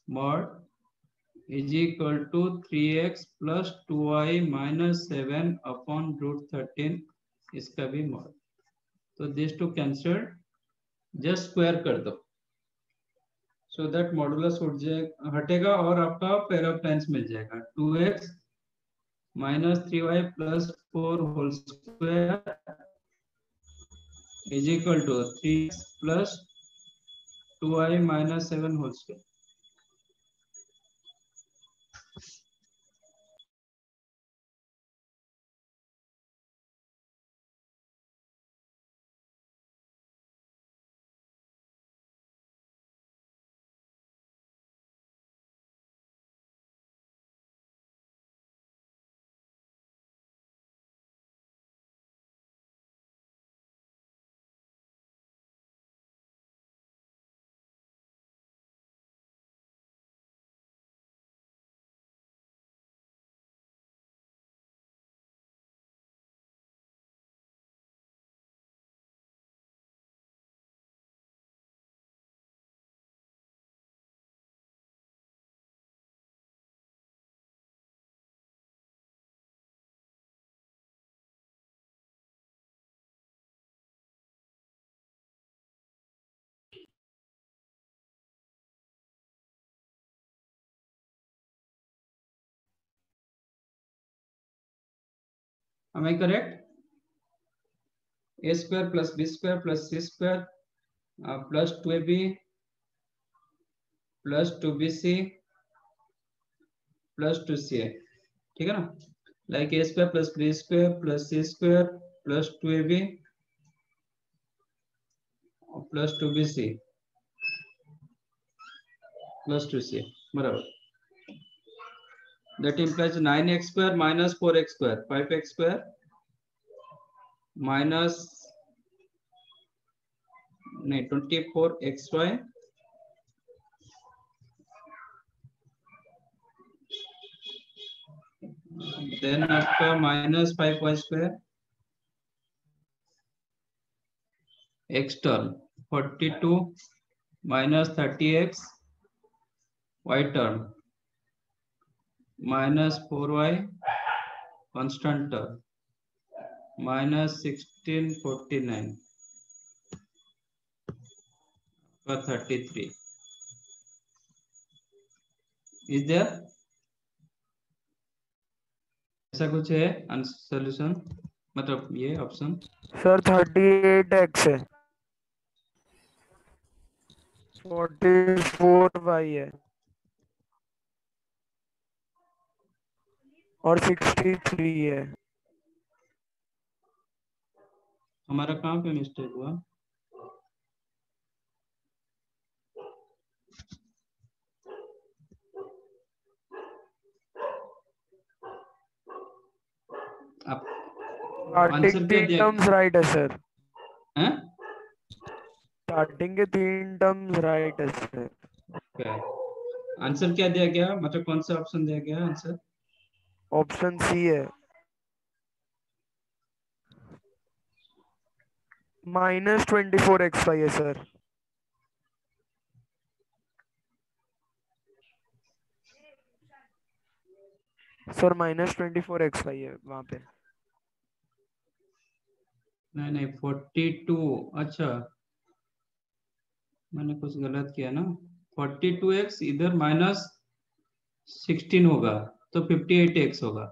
mod is equal to 3x plus 2y minus 7 upon √13, इसका भी mod। तो this to cancel, just square कर दो, सो दैट मॉडुलस हटेगा और आपका पेयर ऑफ लाइंस मिल जाएगा। 2x minus 3y plus 4 whole square is equal to 3x plus 2y minus 7 whole square। Am I correct? A square plus B square plus C square plus 2AB plus 2BC plus 2CA. ठीक है ना? Like A square plus B square plus C square plus 2AB plus 2BC plus 2CA. बराबर. That implies 9x square minus 4x square, 5x square minus 24xy then आपका minus 5y square x term 42 minus 30x y term minus 4y constant term minus 1649 का 33 is there? ऐसा कुछ है solution मतलब ये option sir 38x है, 44y है और 63 है। हमारा कहाँ पे मिस्टेक हुआ? आप आंसर स्टार्टिंग क्या 3 दिया? टर्म्स राइट है सर, हैं? स्टार्टिंग के 3 टर्म्स राइट है सर। क्या आंसर क्या दिया गया, मतलब कौन सा ऑप्शन दिया गया आंसर? ऑप्शन सी है, -24xy है सर। सर -24xy है वहां पे। नहीं 42, अच्छा मैंने कुछ गलत किया ना। 42x इधर -16 होगा तो 58x होगा।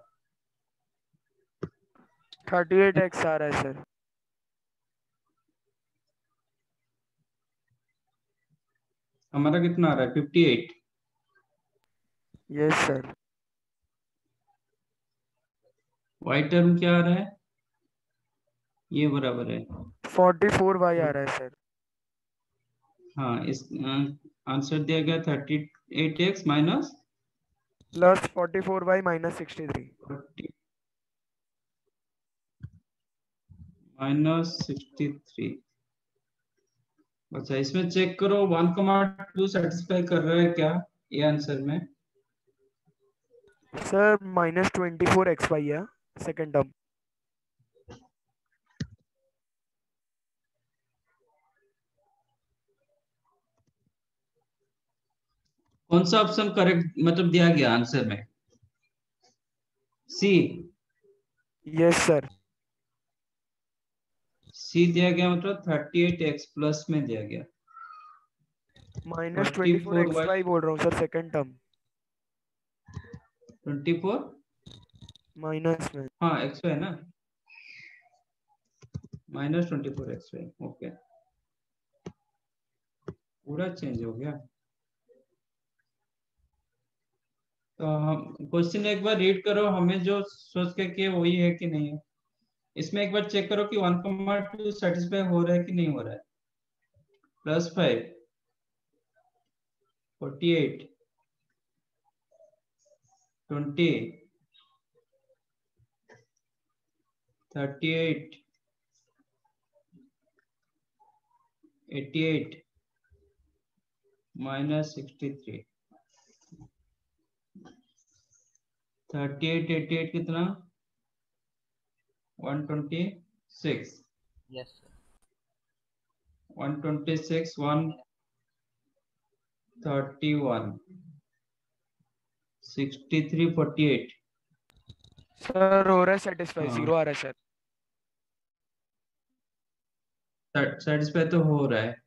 38x आ रहा है सर। हमारा कितना आ रहा है? 58। Yes sir. वाई टर्म क्या आ रहा है? ये बराबर है 44y आ रहा है सर। हाँ, इस आंसर दिया गया 38x minus plus 44y minus 63। -63। अच्छा इसमें चेक करो 1,2 सेटिस्फाई कर रहा है क्या ये आंसर में? सर -24xy है सेकंड टर्म। कौन सा ऑप्शन करेक्ट मतलब दिया गया आंसर में? सी। Yes sir. सी दिया गया मतलब 38x प्लस में दिया गया। -24xy बोल रहा हूँ सर सेकंड टर्म 24 माइनस में। हाँ एक्स है ना, -24xy। ओके पूरा चेंज हो गया। तो हम क्वेश्चन एक बार रीड करो, हमें जो सोच के किए वही है कि नहीं है। इसमें एक बार चेक करो कि 1,2 सेटिस्फाई हो रहा है कि नहीं हो रहा है। +5 48 20 38 88 -63। 38 88 कितना? 126। Yes, sir. 126 131 63 48। सर हो रहा है सेटिस्फाई, हाँ 0 आ रहा है सर। सेटिस्फाई तो हो रहा है।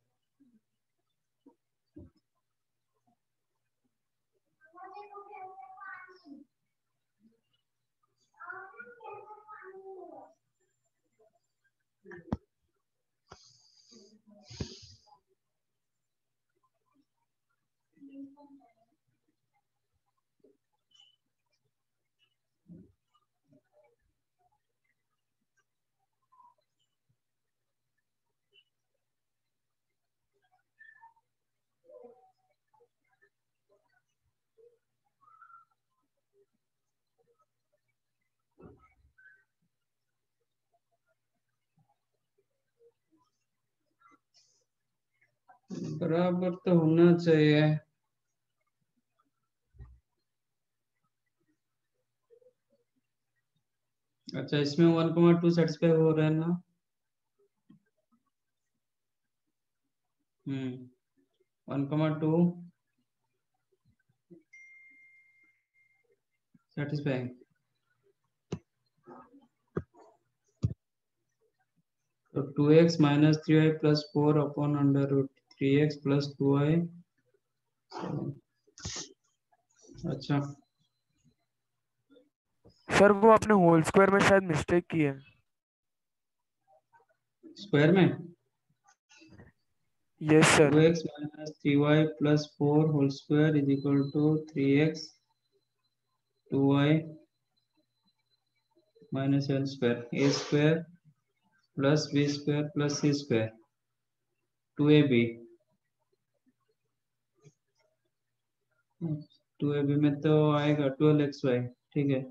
बराबर तो होना चाहिए। अच्छा, इसमें 1,2 सेटिस्फाई हो रहा है ना? 1,2 satisfying. So 2x minus 3y plus 4 upon under root 3x plus 2y 7. अच्छा, सर वो आपने होल स्क्वायर में शायद मिस्टेक की है। स्क्वायर में yes sir. 2x minus 3y plus 4 whole square is equal to 3x 2y minus 7 square, a square plus b square plus c square 2ab 2ab में तो आएगा 12xy, ठीक है।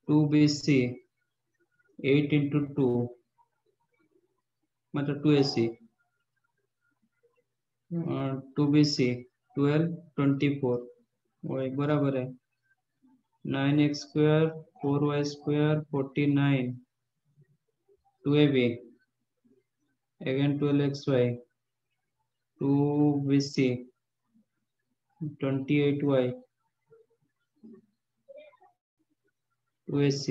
2bc 8 into 2 मतलब 2ac 2bc 12 24 वही बराबर है 9x square 4y square 49 2ab again 12xy 2bc 28y 2ac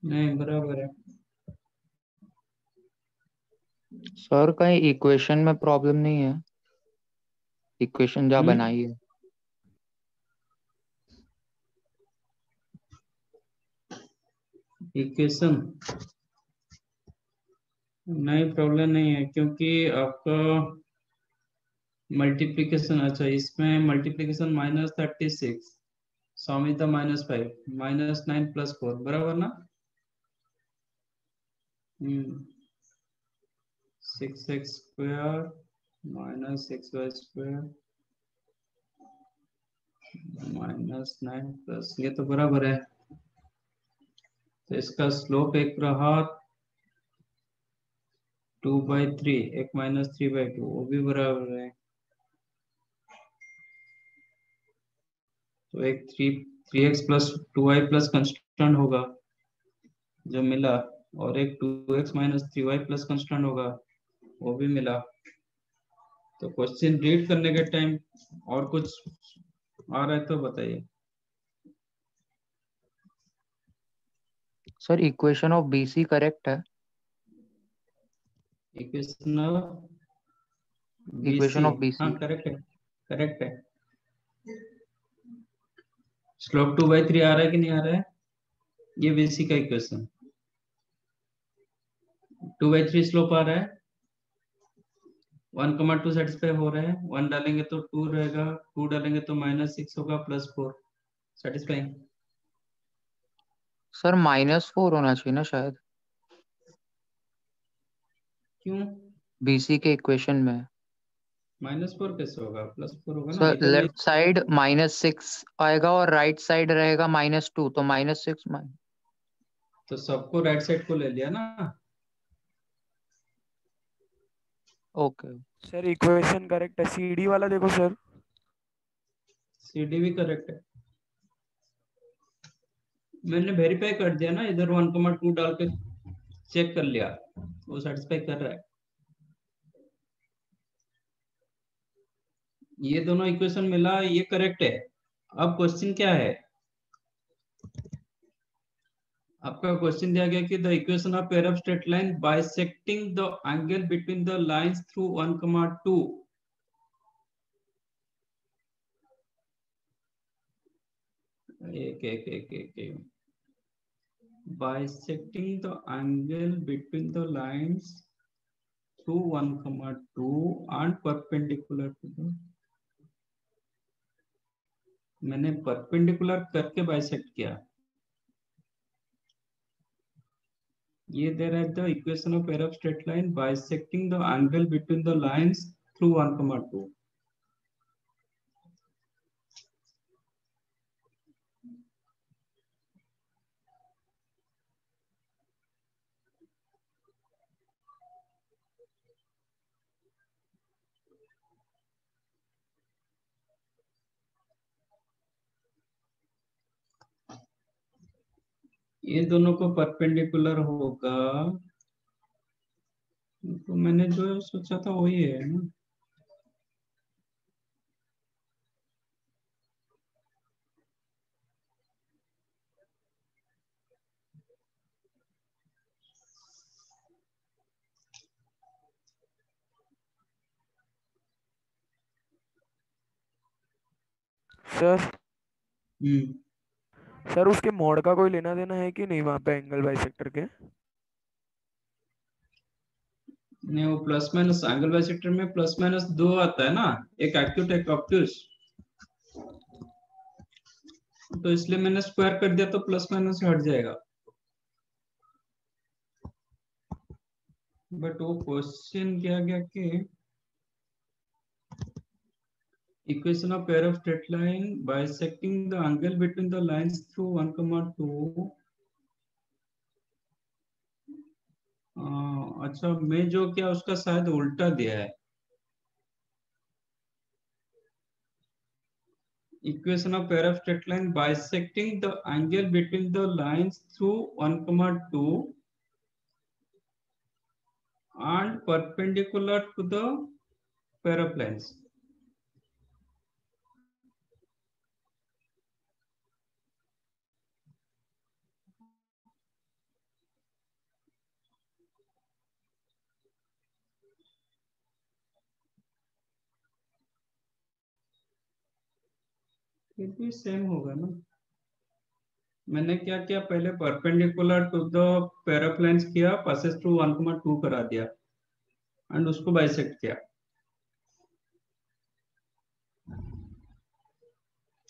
नहीं बराबर है। सर कहीं इक्वेशन में प्रॉब्लम नहीं है? इक्वेशन जहाँ बनाई है इक्वेशन नहीं, प्रॉब्लम नहीं है क्योंकि आपका मल्टीप्लिकेशन, अच्छा इसमें मल्टीप्लिकेशन -36 सौमिता -5 -9 + 4 बराबर ना? 6x स्क्वायर -6y स्क्वायर -9 ये तो बराबर है। तो इसका स्लोप एक रहा 2/3, एक -3/2 वो भी बराबर है। तो एक 3x + 2y प्लस कंस्टेंट होगा जो मिला, और एक 2x - 3y प्लस कंस्टेंट होगा वो भी मिला। तो क्वेश्चन रीड करने के टाइम और कुछ आ रहा है तो बताइए। Sir. Equation of BC correct है? इक्वेशन ऑफ इक्वेशन ऑफ हाँ बीसी करेक्ट है, करेक्ट है। स्लोप 2/3 आ रहा है कि नहीं आ रहा है? ये बीसी का इक्वेशन 2/3 स्लोप आ रहा है। 1,2 सेटिस्फाई हो रहा है, 1 डालेंगे तो 2 रहेगा, 2 डालेंगे तो -6 होगा प्लस 4 सेटिस्फाइंग। सर -4 होना चाहिए ना शायद क्यों बीसी के इक्वेशन में। -4 कैसे होगा? +4 होगा ना, सर इधर में। लेफ्ट साइड -6 आएगा और राइट साइड रहेगा -2, तो -6 तो सबको राइट साइड को ले लिया ना। ओके। सर इक्वेशन करेक्ट है, सीडी वाला देखो सर। सीडी भी करेक्ट है, मैंने वेरीफाई कर दिया ना, इधर 1,2 डाल के चेक कर लिया, वो सेटिस्फाई कर रहा है। ये दोनों इक्वेशन मिला, ये करेक्ट है। अब क्वेश्चन क्या है? आपका क्वेश्चन दिया गया कि the equation of pair of straight line bisecting the angle between the lines through 1,2 एक एक एक एक, एक। bisecting the angle between the lines through 1, 2 and perpendicular to the, मैंने परपेंडिकुलर करके बाइसेक्ट किया. ये दे रहा है the equation of pair of straight line bisecting the angle between the lines through 1, 2. ये दोनों को परपेंडिकुलर होगा, तो मैंने जो सोचा था वही है ना. सर सर उसके मोड का कोई लेना देना है कि नहीं वहां पे एंगल बाइसेक्टर के? नहीं, वो प्लस माइनस एंगल बाइसेक्टर में प्लस माइनस 2 आता है ना, एक एक्यूट एक ऑब्ट्यूस, तो इसलिए मैंने स्क्वायर कर दिया तो प्लस माइनस हट जाएगा. बट वो क्वेश्चन किया गया कि equation of pair of straight line bisecting the angle between the lines through 1, 2. अच्छा, मैं जो किया उसका शायद उल्टा दिया है. Equation of pair of straight line bisecting the angle between the lines through 1, 2 and perpendicular to the pair of lines. फिर भी सेम होगा ना. मैंने क्या किया, पहले perpendicular to the pair of lines किया, पासेस थ्रू 1, 2 करा दिया एंड उसको बाइसेक्ट किया,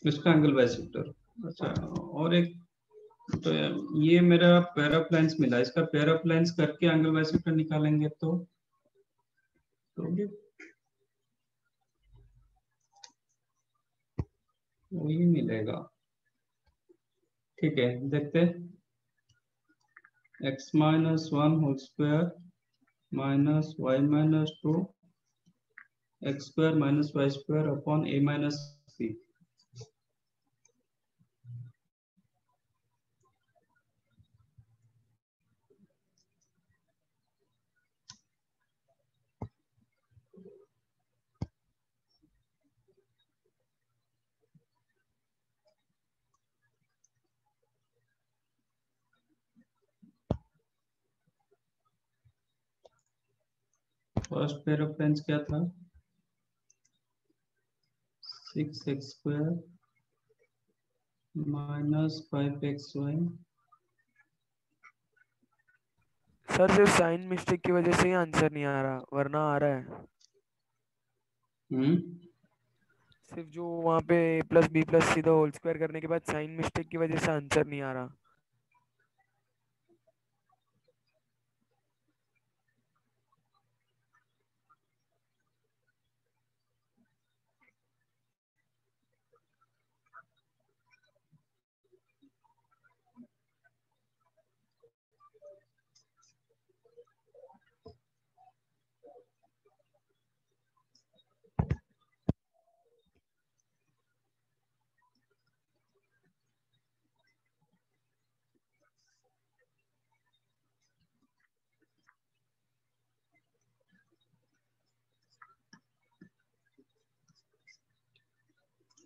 इसका एंगल बाइसेक्टर. अच्छा, और एक तो ये मेरा पेयर ऑफ लाइंस मिला, इसका पेयर ऑफ लाइंस करके एंगल बाइसेक्टर निकालेंगे तो भी वही मिलेगा. ठीक है, देखते हैं. x-1 whole square minus y-2 x square minus y square upon a minus b. First pair of lines क्या था, 6x square minus 5xy. Sir सिर्फ साइन मिस्टेक की वजह से ही आंसर नहीं आ रहा, वरना आ रहा है. सिर्फ जो वहाँ पे a plus B plus C whole square करने के बाद साइन मिस्टेक की वजह से आंसर नहीं आ रहा.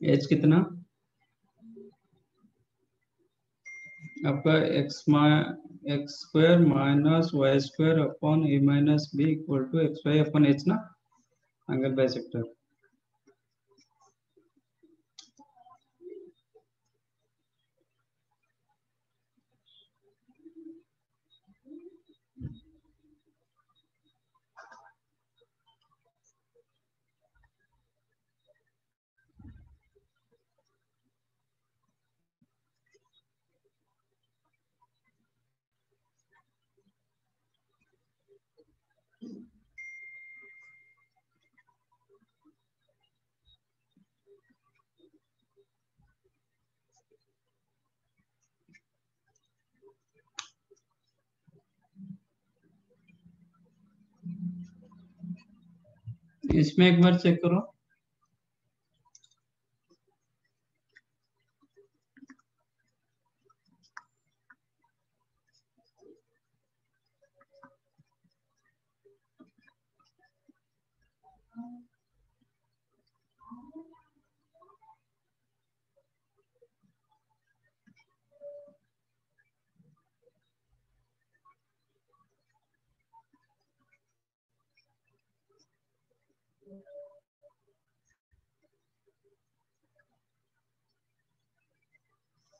एच कितना आपका, X square minus Y square upon A minus B equal to X Y upon H ना, एंगल बाइसेक्टर. इसमें एक बार चेक करो।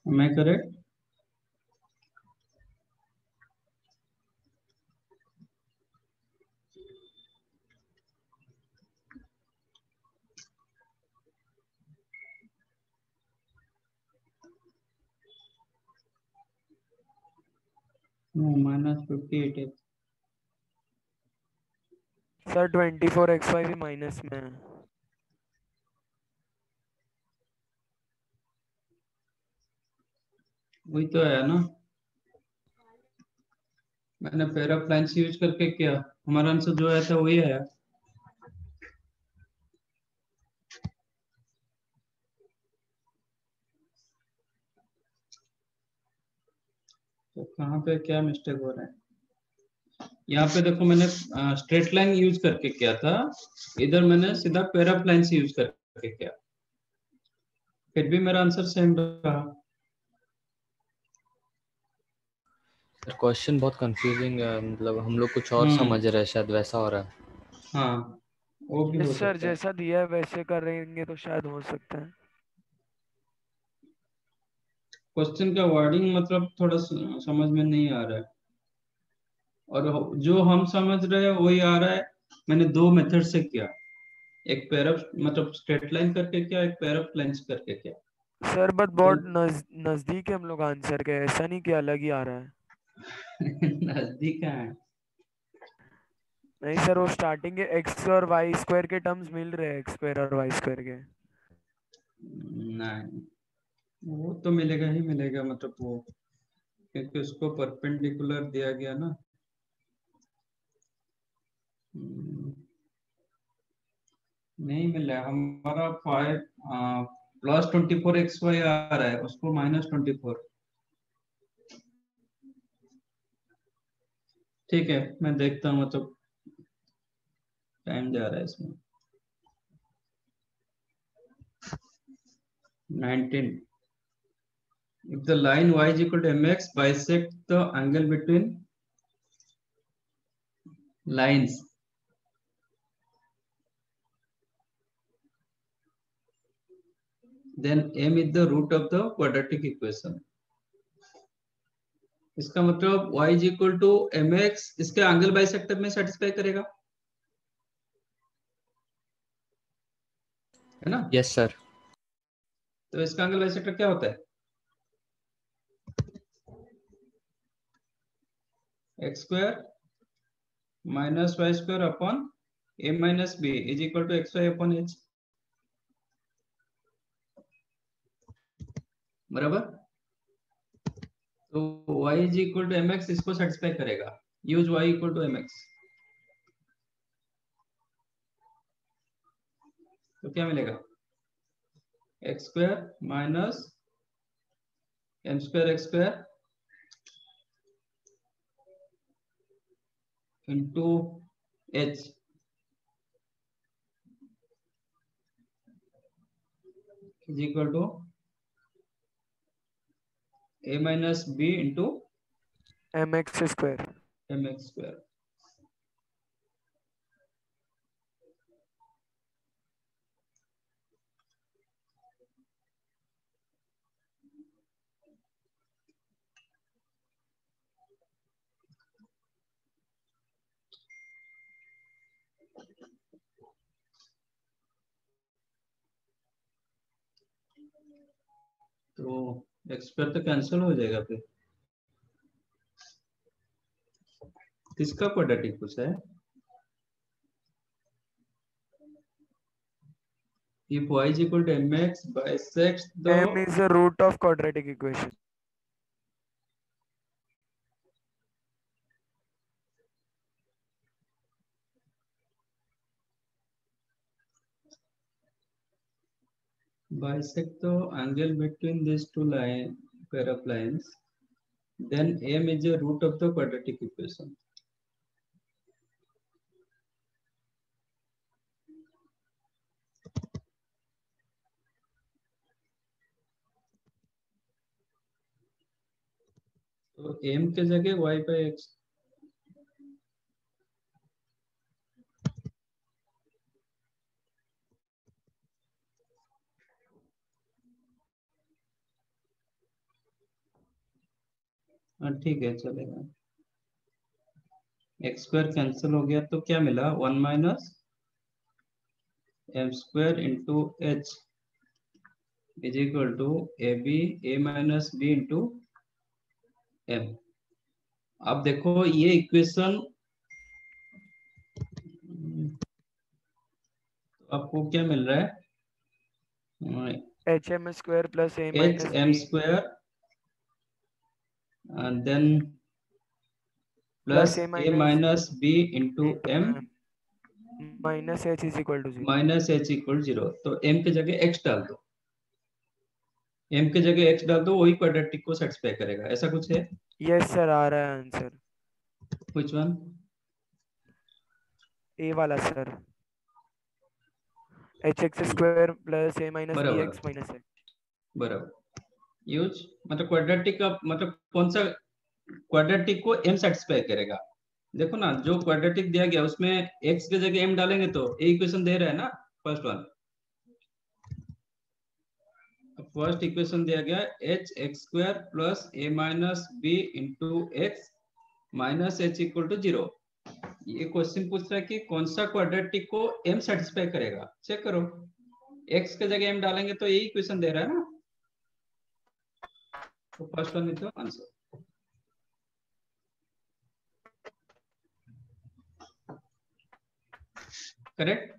मैं करेक्ट? -58 है। सर 24xy भी माइनस में है। वही तो है ना, मैंने पेयर ऑफ लाइंस यूज करके किया, हमारा आंसर जो आया था वही आया। तो कहाँ पे क्या मिस्टेक हो रहा है? यहाँ पे देखो, मैंने स्ट्रेट लाइन यूज करके किया था, इधर मैंने सीधा पेयर ऑफ लाइंस यूज करके किया, फिर भी मेरा आंसर सेम रहा। क्वेश्चन बहुत कंफ्यूजिंग है, मतलब हम लोग कुछ और समझ रहे हैं, शायद वैसा हो रहा है। हाँ, वो भी हो यस सर, सकता है। जैसा दिया है वैसे करेंगे तो शायद हो सकता है। क्वेश्चन का वर्डिंग मतलब थोड़ा समझ में नहीं आ रहा है, और जो हम समझ रहे हैं वही आ रहा है। मैंने दो मेथड से किया, एक पेयर ऑफ मतलब स्ट्रेट लाइन करके किया, एक पेयर ऑफ लाइंस करके किया। सर बट तो बहुत नजदीक है हम लोग आंसर के, ऐसा नहीं कि अलग ही आ रहा है। नजदीक है। नहीं सर, वो स्टार्टिंग के एक्स और वाई स्क्वायर के टर्म्स मिल रहे हैं, एक्स स्क्वायर और वाई स्क्वायर के। नहीं, वो तो मिलेगा ही मिलेगा, मतलब वो क्योंकि उसको परपेंडिकुलर दिया गया ना। नहीं मिल रहा है हमारा। 5 +24xy आ रहा है, उसको -24। ठीक है, मैं देखता हूँ, मतलब टाइम जा रहा है इसमें। 19, if the line y is equal to mx bisect the angle between lines, then m is the root of the quadratic equation। इसका मतलब y is equal to mx इसके एंगल बाइसेक्टर में सेटिस्फाई करेगा, है ना? Yes sir. तो इसका angle bisector क्या होता है? x square -y² upon a - b is equal to xy upon h, बराबर। तो y is equal to mx इसको सेटिस्फाई करेगा, use y equal to mx। तो क्या मिलेगा? x square minus m² x² into h is equal to a - b into mx square. mx²। तो x² तो cancel हो जाएगा फिर। किसका क्वाड्रेटिक पूछा है? If y is equal to mx bisects the m is the root of quadratic equation. bisect the angle between these two pair of lines, then m is the root of the quadratic equation. तो m के जगह y by x. ठीक है, चलेगा. X square cancel हो गया तो क्या मिला? 1 minus M square into H is equal to A B A minus B into M. अब देखो ये इक्वेशन आपको क्या मिल रहा है? H M square plus A H minus M B square and then plus a minus b into m minus H is equal to 0. Minus H equal 0. तो m के जगह x डाल दो. m के जगह x डाल दो, वही क्वाड्रेटिक को सेटिस्फाई करेगा. ऐसा कुछ है? यस सर, आ रहा है आंसर. Which one? ए वाला sir. H X square plus A minus B X minus H. बराबर. यूज मतलब क्वाड्रेटिक का मतलब कौन सा क्वाड्रेटिक को m सेटिस्फाई करेगा? देखो ना, जो क्वाड्रेटिक दिया गया उसमें x के जगह m डालेंगे तो ये इक्वेशन दे रहा है ना. फर्स्ट वन, फर्स्ट इक्वेशन दिया गया H X square plus A minus B into X minus H equal to 0. ये क्वेश्चन पूछ रहा है कि कौन सा क्वाड्रेटिक को m सेटिस्फाई करेगा. चेक करो, x के जगह m डालेंगे तो यही इक्वेशन दे रहा है ना. तो first one is the answer. Correct.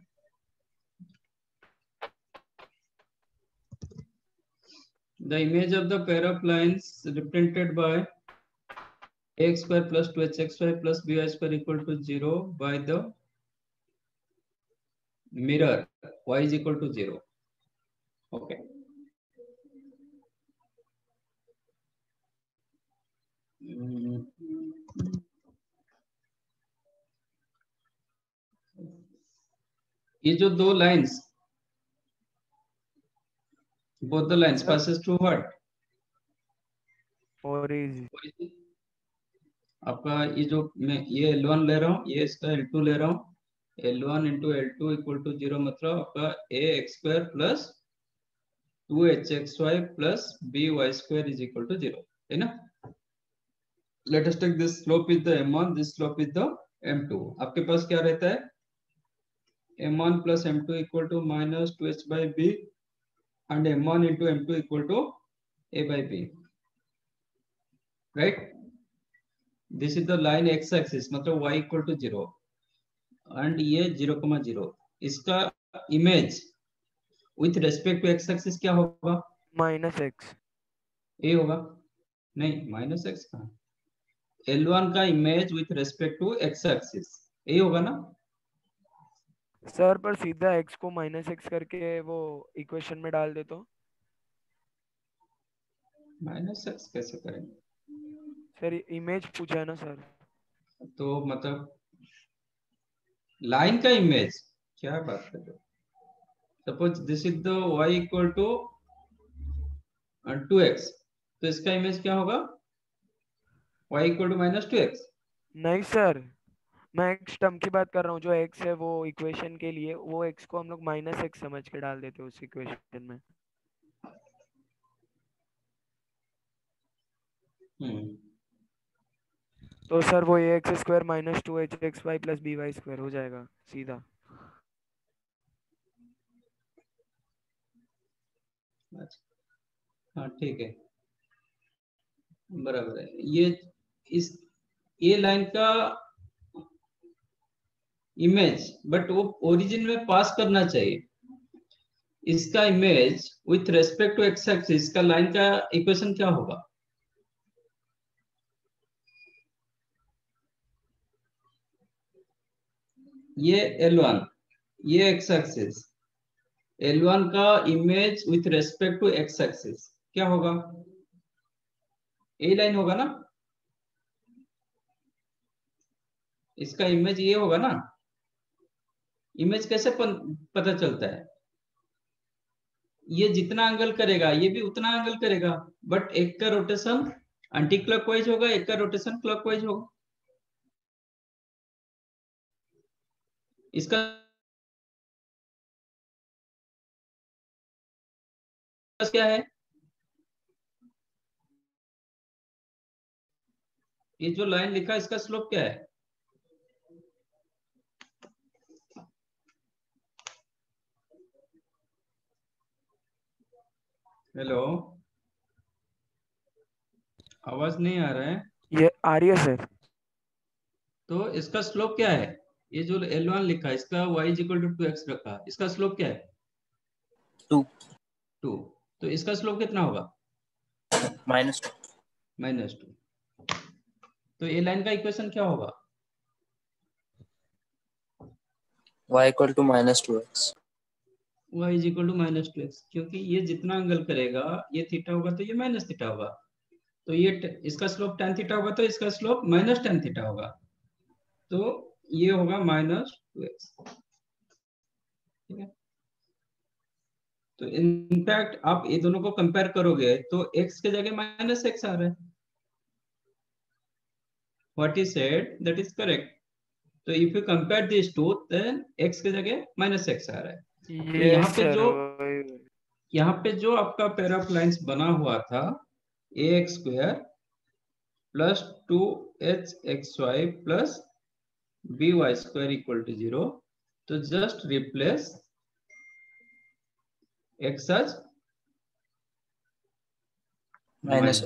The image of the pair of lines represented by x square plus 2hxy plus by square equal to 0 by the mirror y is equal to 0. Okay. ये जो दो lines, both the lines passes through what? origin. आपका ये जो मैं ये L1 ले रहा हूँ, ये इसका L2 ले रहा हूँ. L1 into L2 equal to 0 मतलब आपका ax square plus 2hxy plus by square is equal to 0, है ना. Let us take this slope with the m1, this slope with the m2. आपके पास क्या रहता है? m1 plus m2 equal to minus 2h by b and m1 into m2 equal to a by b, right? This is the line x axis मतलब y equal to 0 and ये 0,0. इसका image with respect to x axis क्या होगा? Minus x. a होगा. नहीं, minus x कहाँ? L1 का image with respect to x axis a होगा ना. सर पर सीधा x को माइनस एक्स करके वो इक्वेशन में डाल दे तो माइनस x कैसे करेंगे? सर इमेज पूछा है ना सर. तो मतलब लाइन का इमेज क्या बात कर रहे हो? Suppose this is the y equal to 2x, तो इसका इमेज क्या होगा? y equal to minus 2x. नहीं सर, मैं एक्स टर्म की बात कर रहा हूँ. जो एक्स है वो इक्वेशन के लिए, वो एक्स को हम लोग माइनस एक्स समझ के डाल देते हैं उस इक्वेशन में. तो सर वो A X square minus 2hxy plus by square हो जाएगा सीधा. हाँ ठीक है, बराबर है. ये इस ये लाइन का इमेज, बट वो ओरिजिन में पास करना चाहिए। इसका image with respect to X axis, इसका लाइन का इक्वेशन क्या होगा? ये L1, ये एक्स एक्सिस, L1 का image with respect to X axis क्या होगा? ए लाइन होगा ना, इसका इमेज ये होगा ना। इमेज कैसे पता चलता है? ये जितना एंगल करेगा ये भी उतना एंगल करेगा, बट एक का रोटेशन एंटी क्लॉकवाइज होगा, एक का रोटेशन क्लॉकवाइज होगा। इसका क्या है? ये जो लाइन लिखा है इसका स्लोप क्या है? हेलो, आवाज नहीं आ रहा है। ये आ रही है सर। तो इसका स्लोप क्या है? ये जो L1 लिखा है इसका y इक्वल टू 2x रखा, इसका स्लोप क्या है? 2 तो इसका स्लोप कितना होगा? -2 -2। तो ये लाइन का इक्वेशन क्या होगा? y equal to -2x। y equal to -2x, क्योंकि ये जितना एंगल करेगा ये थीटा होगा तो ये माइनस थीटा होगा, तो ये इसका स्लोप tan थीटा होगा तो इसका स्लोप माइनस tan थीटा होगा, तो ये होगा -2x। ठीक है, तो इनफैक्ट आप ये दोनों को कंपेयर करोगे तो x के जगह -x आ रहा है। What is said that is correct. तो if you compare this to then x के जगह -x आ रहा है। तो यहाँ पे जो आपका पेयर ऑफ लाइंस बना हुआ था ax² plus 2hxy plus by² equal to 0, तो just replace x as minus,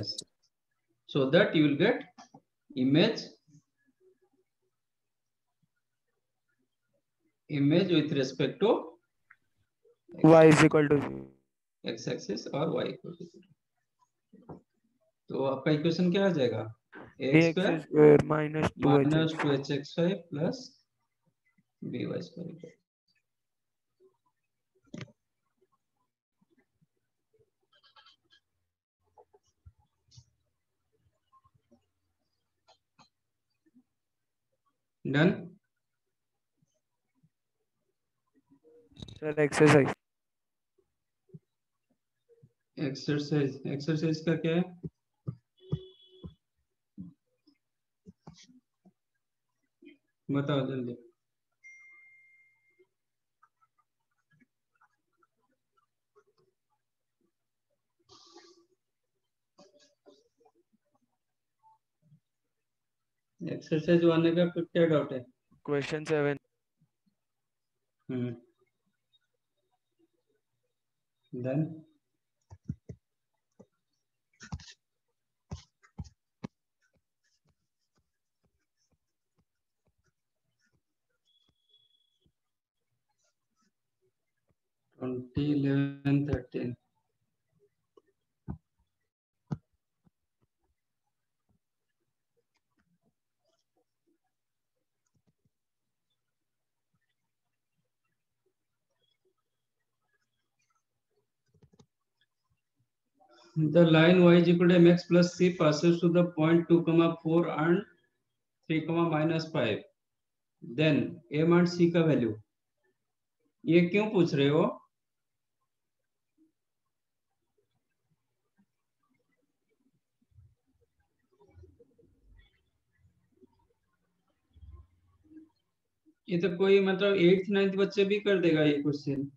so that you will get image with respect to y is equal to 0. x axis और y इक्वल टू 0। तो आपका equation क्या आ जाएगा? ax² minus 2hxy plus by²। Done. Sir exercise exercise का क्या है? बताओ जल्दी। एक्सरसाइज 1 का क्या डाउट है? Question 7 then twenty 11 13 The line y is equal to mx plus c passes to the point 2, 4 and 3, -5. Then m and c का value, ये क्यों पूछ रहे हो? ये तो कोई मतलब 8th 9th बच्चे भी कर देगा ये question.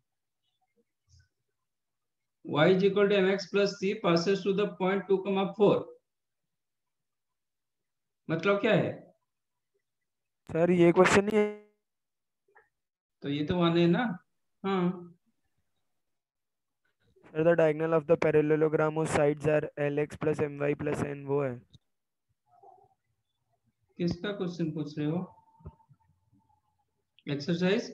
y is equal to mx plus c passes to the point 2, 4, मतलब क्या है? सर ये क्वेश्चन नहीं है। तो ये तो 1 है ना। हाँ, sir the diagonal of the parallelogram whose sides are lx plus my plus n, वो है। किसका क्वेश्चन पूछ रहे हो? एक्सरसाइज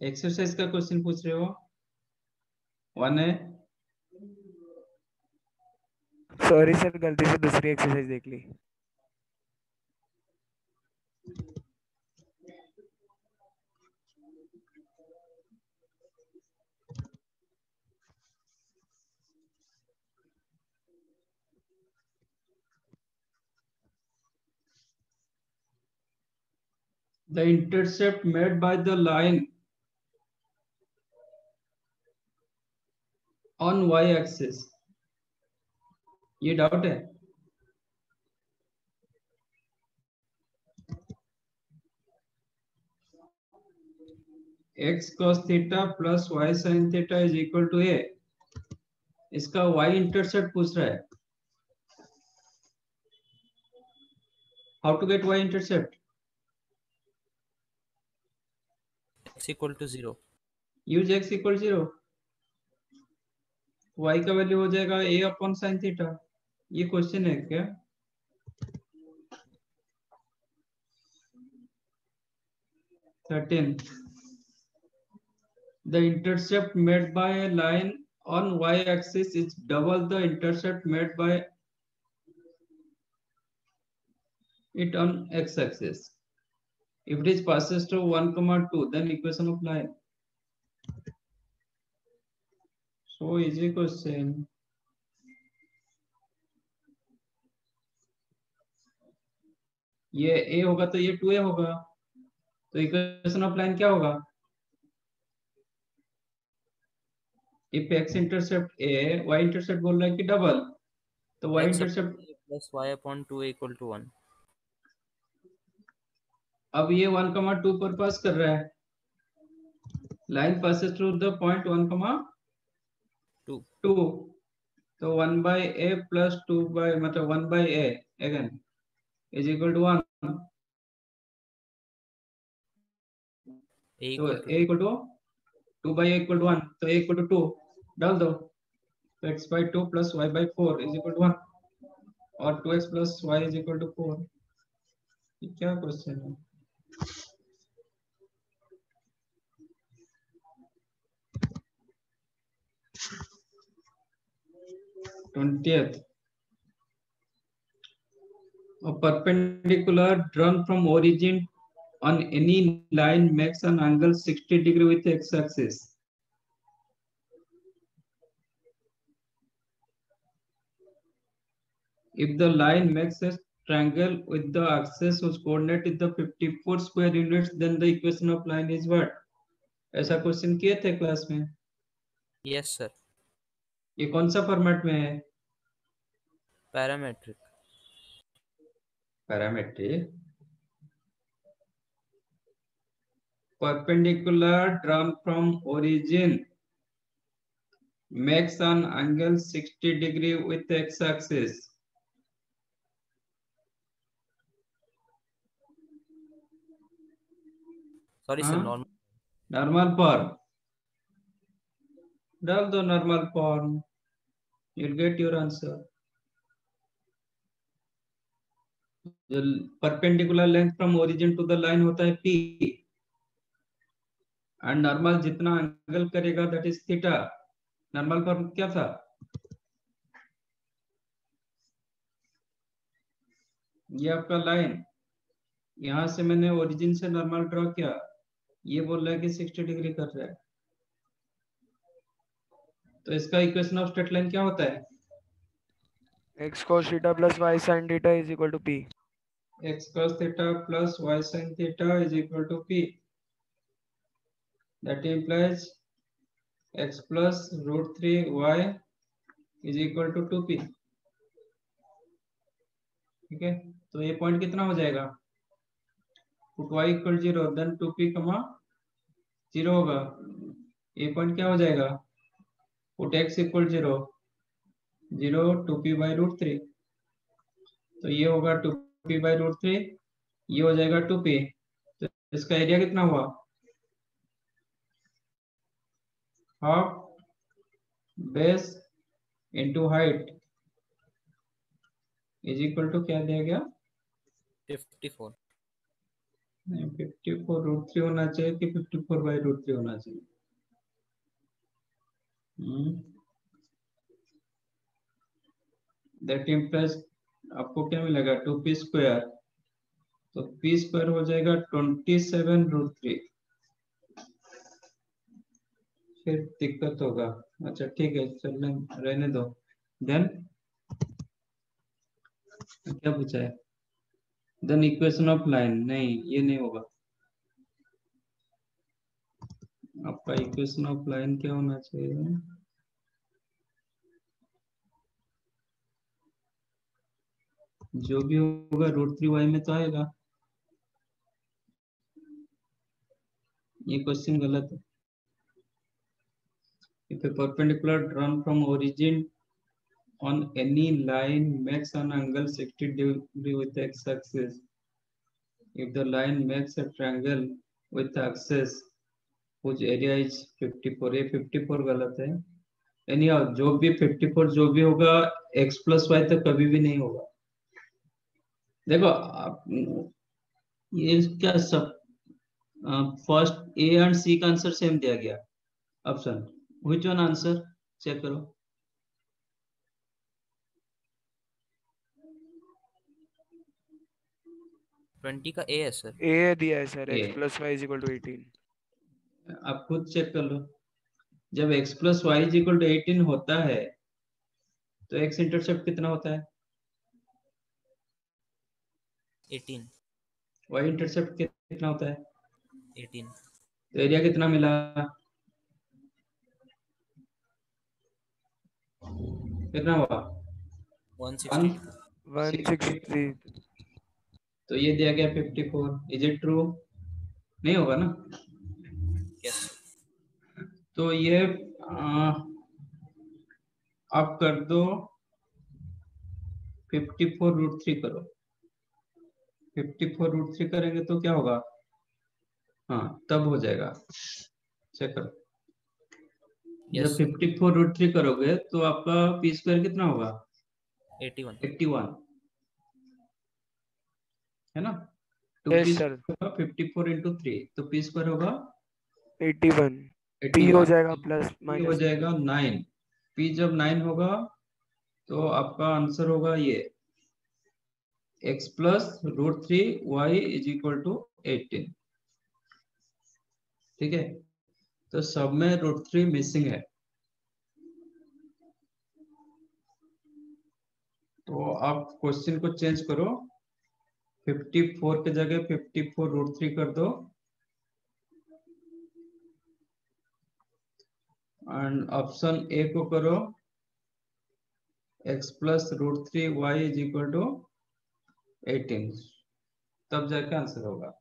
एक्सरसाइज का क्वेश्चन पूछ रहे हो? 1 है। सॉरी सर, गलती से दूसरी एक्सरसाइज देख ली। The intercept made by the line on y-axis, ये डाउट है? x cos theta plus y sin theta is equal to a, इसका y इंटरसेप्ट पूछ रहा है। How to get y intercept? x equal to 0. Use x equal 0, y का value हो जाएगा a upon sine theta. ये question है क्या? The intercept made by a line on y-axis is double the intercept made by it on x-axis. If it is passes to 1, 2, then equation of line. So easy question. ये a होगा तो ये 2a होगा, तो equation of line क्या होगा? If x intercept a, y intercept बोल रहा है कि डबल, तो y x intercept plus y upon 2 equal to 1. अब ये 1, 2 पर पास कर रहा है, line passes through the point 1, 2, तो 1 by a plus 2 by मतलब 1 by a again is equal to 1. तो a equal to 2 by a equal to 1, तो a equal to 2 डाल दो, तो x by 2 plus y by 4 is equal to 1 और 2x plus y is equal to 4. ये क्या question है? A perpendicular drawn from origin on any line makes an angle 60 degree with x-axis. If the line makes a triangle with the axis whose coordinate is the 54 square units, then the equation of line is what? ऐसा question किए थे class में? Yes sir. ये कौन सा format में है? Parametric. Parametric. Perpendicular drawn from origin makes an angle 60 degree with x-axis. Sorry sir, normal. Normal form. डाल दो normal form. You'll get your answer. The perpendicular length from origin to the line होता है p. And normal जितना angle करेगा that is theta. Normal form क्या था? ये आपका लाइन, यहां से मैंने ओरिजिन से नॉर्मल ड्रॉ किया, ये बोल रहा है कि 60 डिग्री कर रहा है, तो इसका इक्वेशन ऑफ स्ट्रेट लाइन क्या होता है? x cos theta plus y sin theta is equal to p. x cos theta plus y sin theta is equal to p. That implies x plus root 3y is equal to 2p. ठीक है, तो ये point कितना हो जाएगा? Put y equal 0 then 2p 0 होगा। ये point क्या हो जाएगा? Put x equal 0 2p by root 3, तो ये होगा 2p बाई रूट 3, ये हो जाएगा 2p, तो इसका एरिया कितना हुआ? Half base into height is equal to क्या दिया गया? 54. 54√3 होना चाहिए कि 54/√3 होना चाहिए? दैट इम्प्लाइज आपको क्या मिलेगा 2p², तो p² हो जाएगा 27√3। फिर दिक्कत होगा। अच्छा ठीक है, चलने रहने दो। देन क्या पूछा है? देन इक्वेशन ऑफ लाइन, नहीं ये नहीं होगा। आपका इक्वेशन ऑफ लाइन क्या होना चाहिए? जो भी होगा √3y में तो आएगा। ये क्वेश्चन गलत है। If a perpendicular drawn from origin on any line makes an angle 60 degree with the x-axis, if the line makes a triangle with the axis whose area is 54, ये 54 गलत है। यानी जो भी 54 जो भी होगा x+y तो कभी भी नहीं होगा। देखो ये क्या सब फर्स्ट ए एंड सी का आंसर सेम दिया गया option. Which one answer check करो। ट्वेंटी का ए है सर। ए दिया है सर, A। x+y = 18। आप खुद चेक कर लो। जब x+y = 18 होता है तो x इंटरसेप्ट कितना होता है? 18। y इंटरसेप्ट कितना होता है? 18। तो एरिया कितना मिला? कितना हुआ? 162। 163। तो ये दिया गया 54। Is it true? नहीं होगा ना। यस। तो ये आप कर दो 54√3 करो। 54√3 करेंगे तो क्या होगा? हाँ तब हो जाएगा। चेक करो। जब 54√3 करोगे तो आपका p² कितना होगा? 81 है ना। 2p² 54 × 3 तो p² होगा 81। p 81 हो जाएगा प्लस p हो माइनस जाएगा 9। p जब 9 होगा तो आपका आंसर होगा ये x+√3y = 18। ठीक है, तो सब में √3 मिसिंग है। तो आप क्वेश्चन को चेंज करो, 54 की जगह 54√3 कर दो एंड ऑप्शन ए को करो x+√3y = 18, तब जाके आंसर होगा।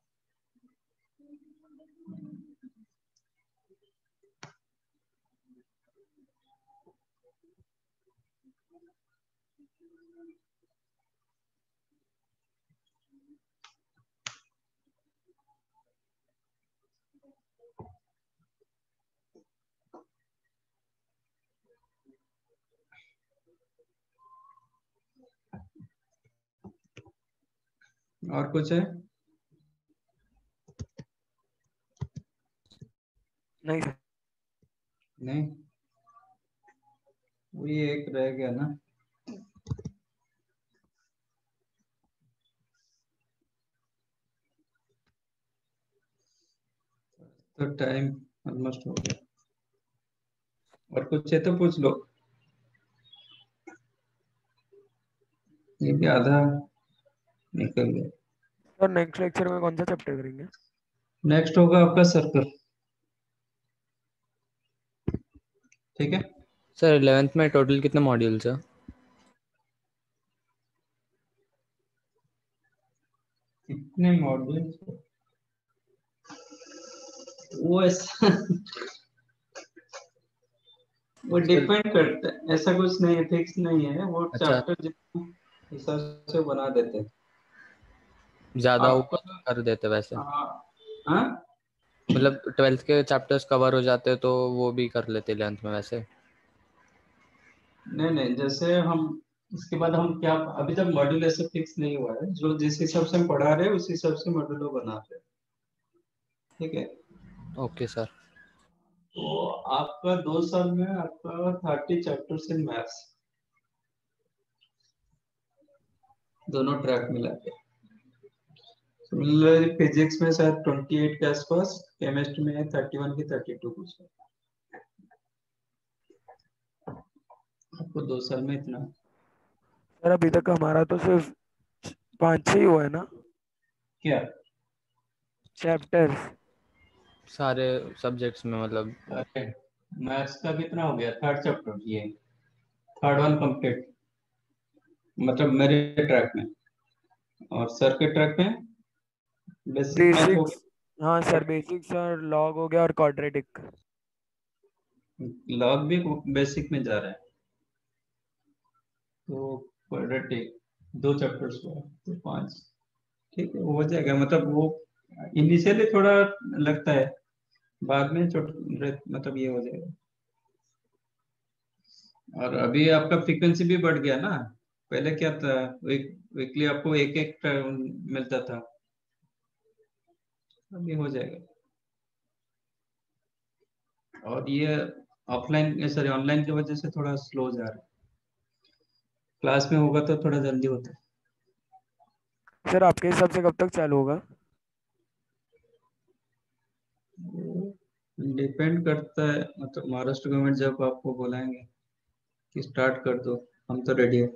और कुछ है? नहीं सर। नहीं, वही एक रह गया ना। तो टाइम ऑलमोस्ट हो गया। और कुछ है तो पूछ लो। ये भी आधा निकल गया। सर नेक्स्ट लेक्चर में कौन सा चैप्टर करेंगे? नेक्स्ट होगा आपका सर्कल। ठीक है सर 11th में टोटल कितने मॉड्यूल्स है? कितने मॉड्यूल्स? वो ऐसा वो डिपेंड करता है, ऐसा कुछ नहीं है, फिक्स नहीं है। वो चैप्टर जितना हिसाब से बना देते हैं। ज्यादा होगा तो कर देते वैसे। हाँ मतलब 12th के चैप्टर्स कवर हो जाते तो वो भी कर लेते 11th में वैसे। नहीं, जैसे हम इसके बाद हम क्या, अभी तक मॉड्यूल ऐसे फिक्स नहीं हुआ है, जो जिस हिसाब से हम पढ़ा रहे हैं उस हिसाब से मॉड्यूल बना रहे हैं, ठीक है। Okay sir. तो आपका 2 साल में आपका 30 चैप्टर्स इन मैथ्स, दोनों ट्रैक मिला के। सिमिलरली फिजिक्स में शायद 28 के आसपास, केमिस्ट्री में 31 की 32 कुछ है। आपको 2 साल में इतना। सर अभी तक हमारा तो सिर्फ 5-6 ही हुआ है ना क्या चैप्टर्स। सारे सब्जेक्ट्स में मतलब। मैथ्स का कितना हो गया? 3rd चैप्टर, ये 3rd वन कंप्लीट, मतलब मेरे ट्रैक में, और सर के ट्रैक में बेसिक मैथ हो बेसिक्स, हाँ सर बेसिक्स और लॉग हो गया और क्वाड्रेटिक। गया, लॉग भी बेसिक में जा रहा है, तो क्वाड्रेटिक 2 चैप्टर्स हुआ तो 5, ठीक है, वो हो जाएगा। मतलब वो इनिशियली थोड़ा लगता है, बाद में मतलब ये हो जाएगा। और अभी आपका फ्रीक्वेंसी भी बढ़ गया ना, पहले क्या था, वीकली आपको एक एक मिलता था, अभी हो जाएगा। और ये ऑफलाइन, सॉरी ऑनलाइन की वजह से थोड़ा स्लो जा रहा है, क्लास में होगा तो थोड़ा जल्दी होता है। सर आपके हिसाब से कब तक चालू होगा? डिपेंड करता है, मतलब महाराष्ट्र गवर्नमेंट जब आपको बुलाएंगे कि स्टार्ट कर दो, हम तो रेडी है।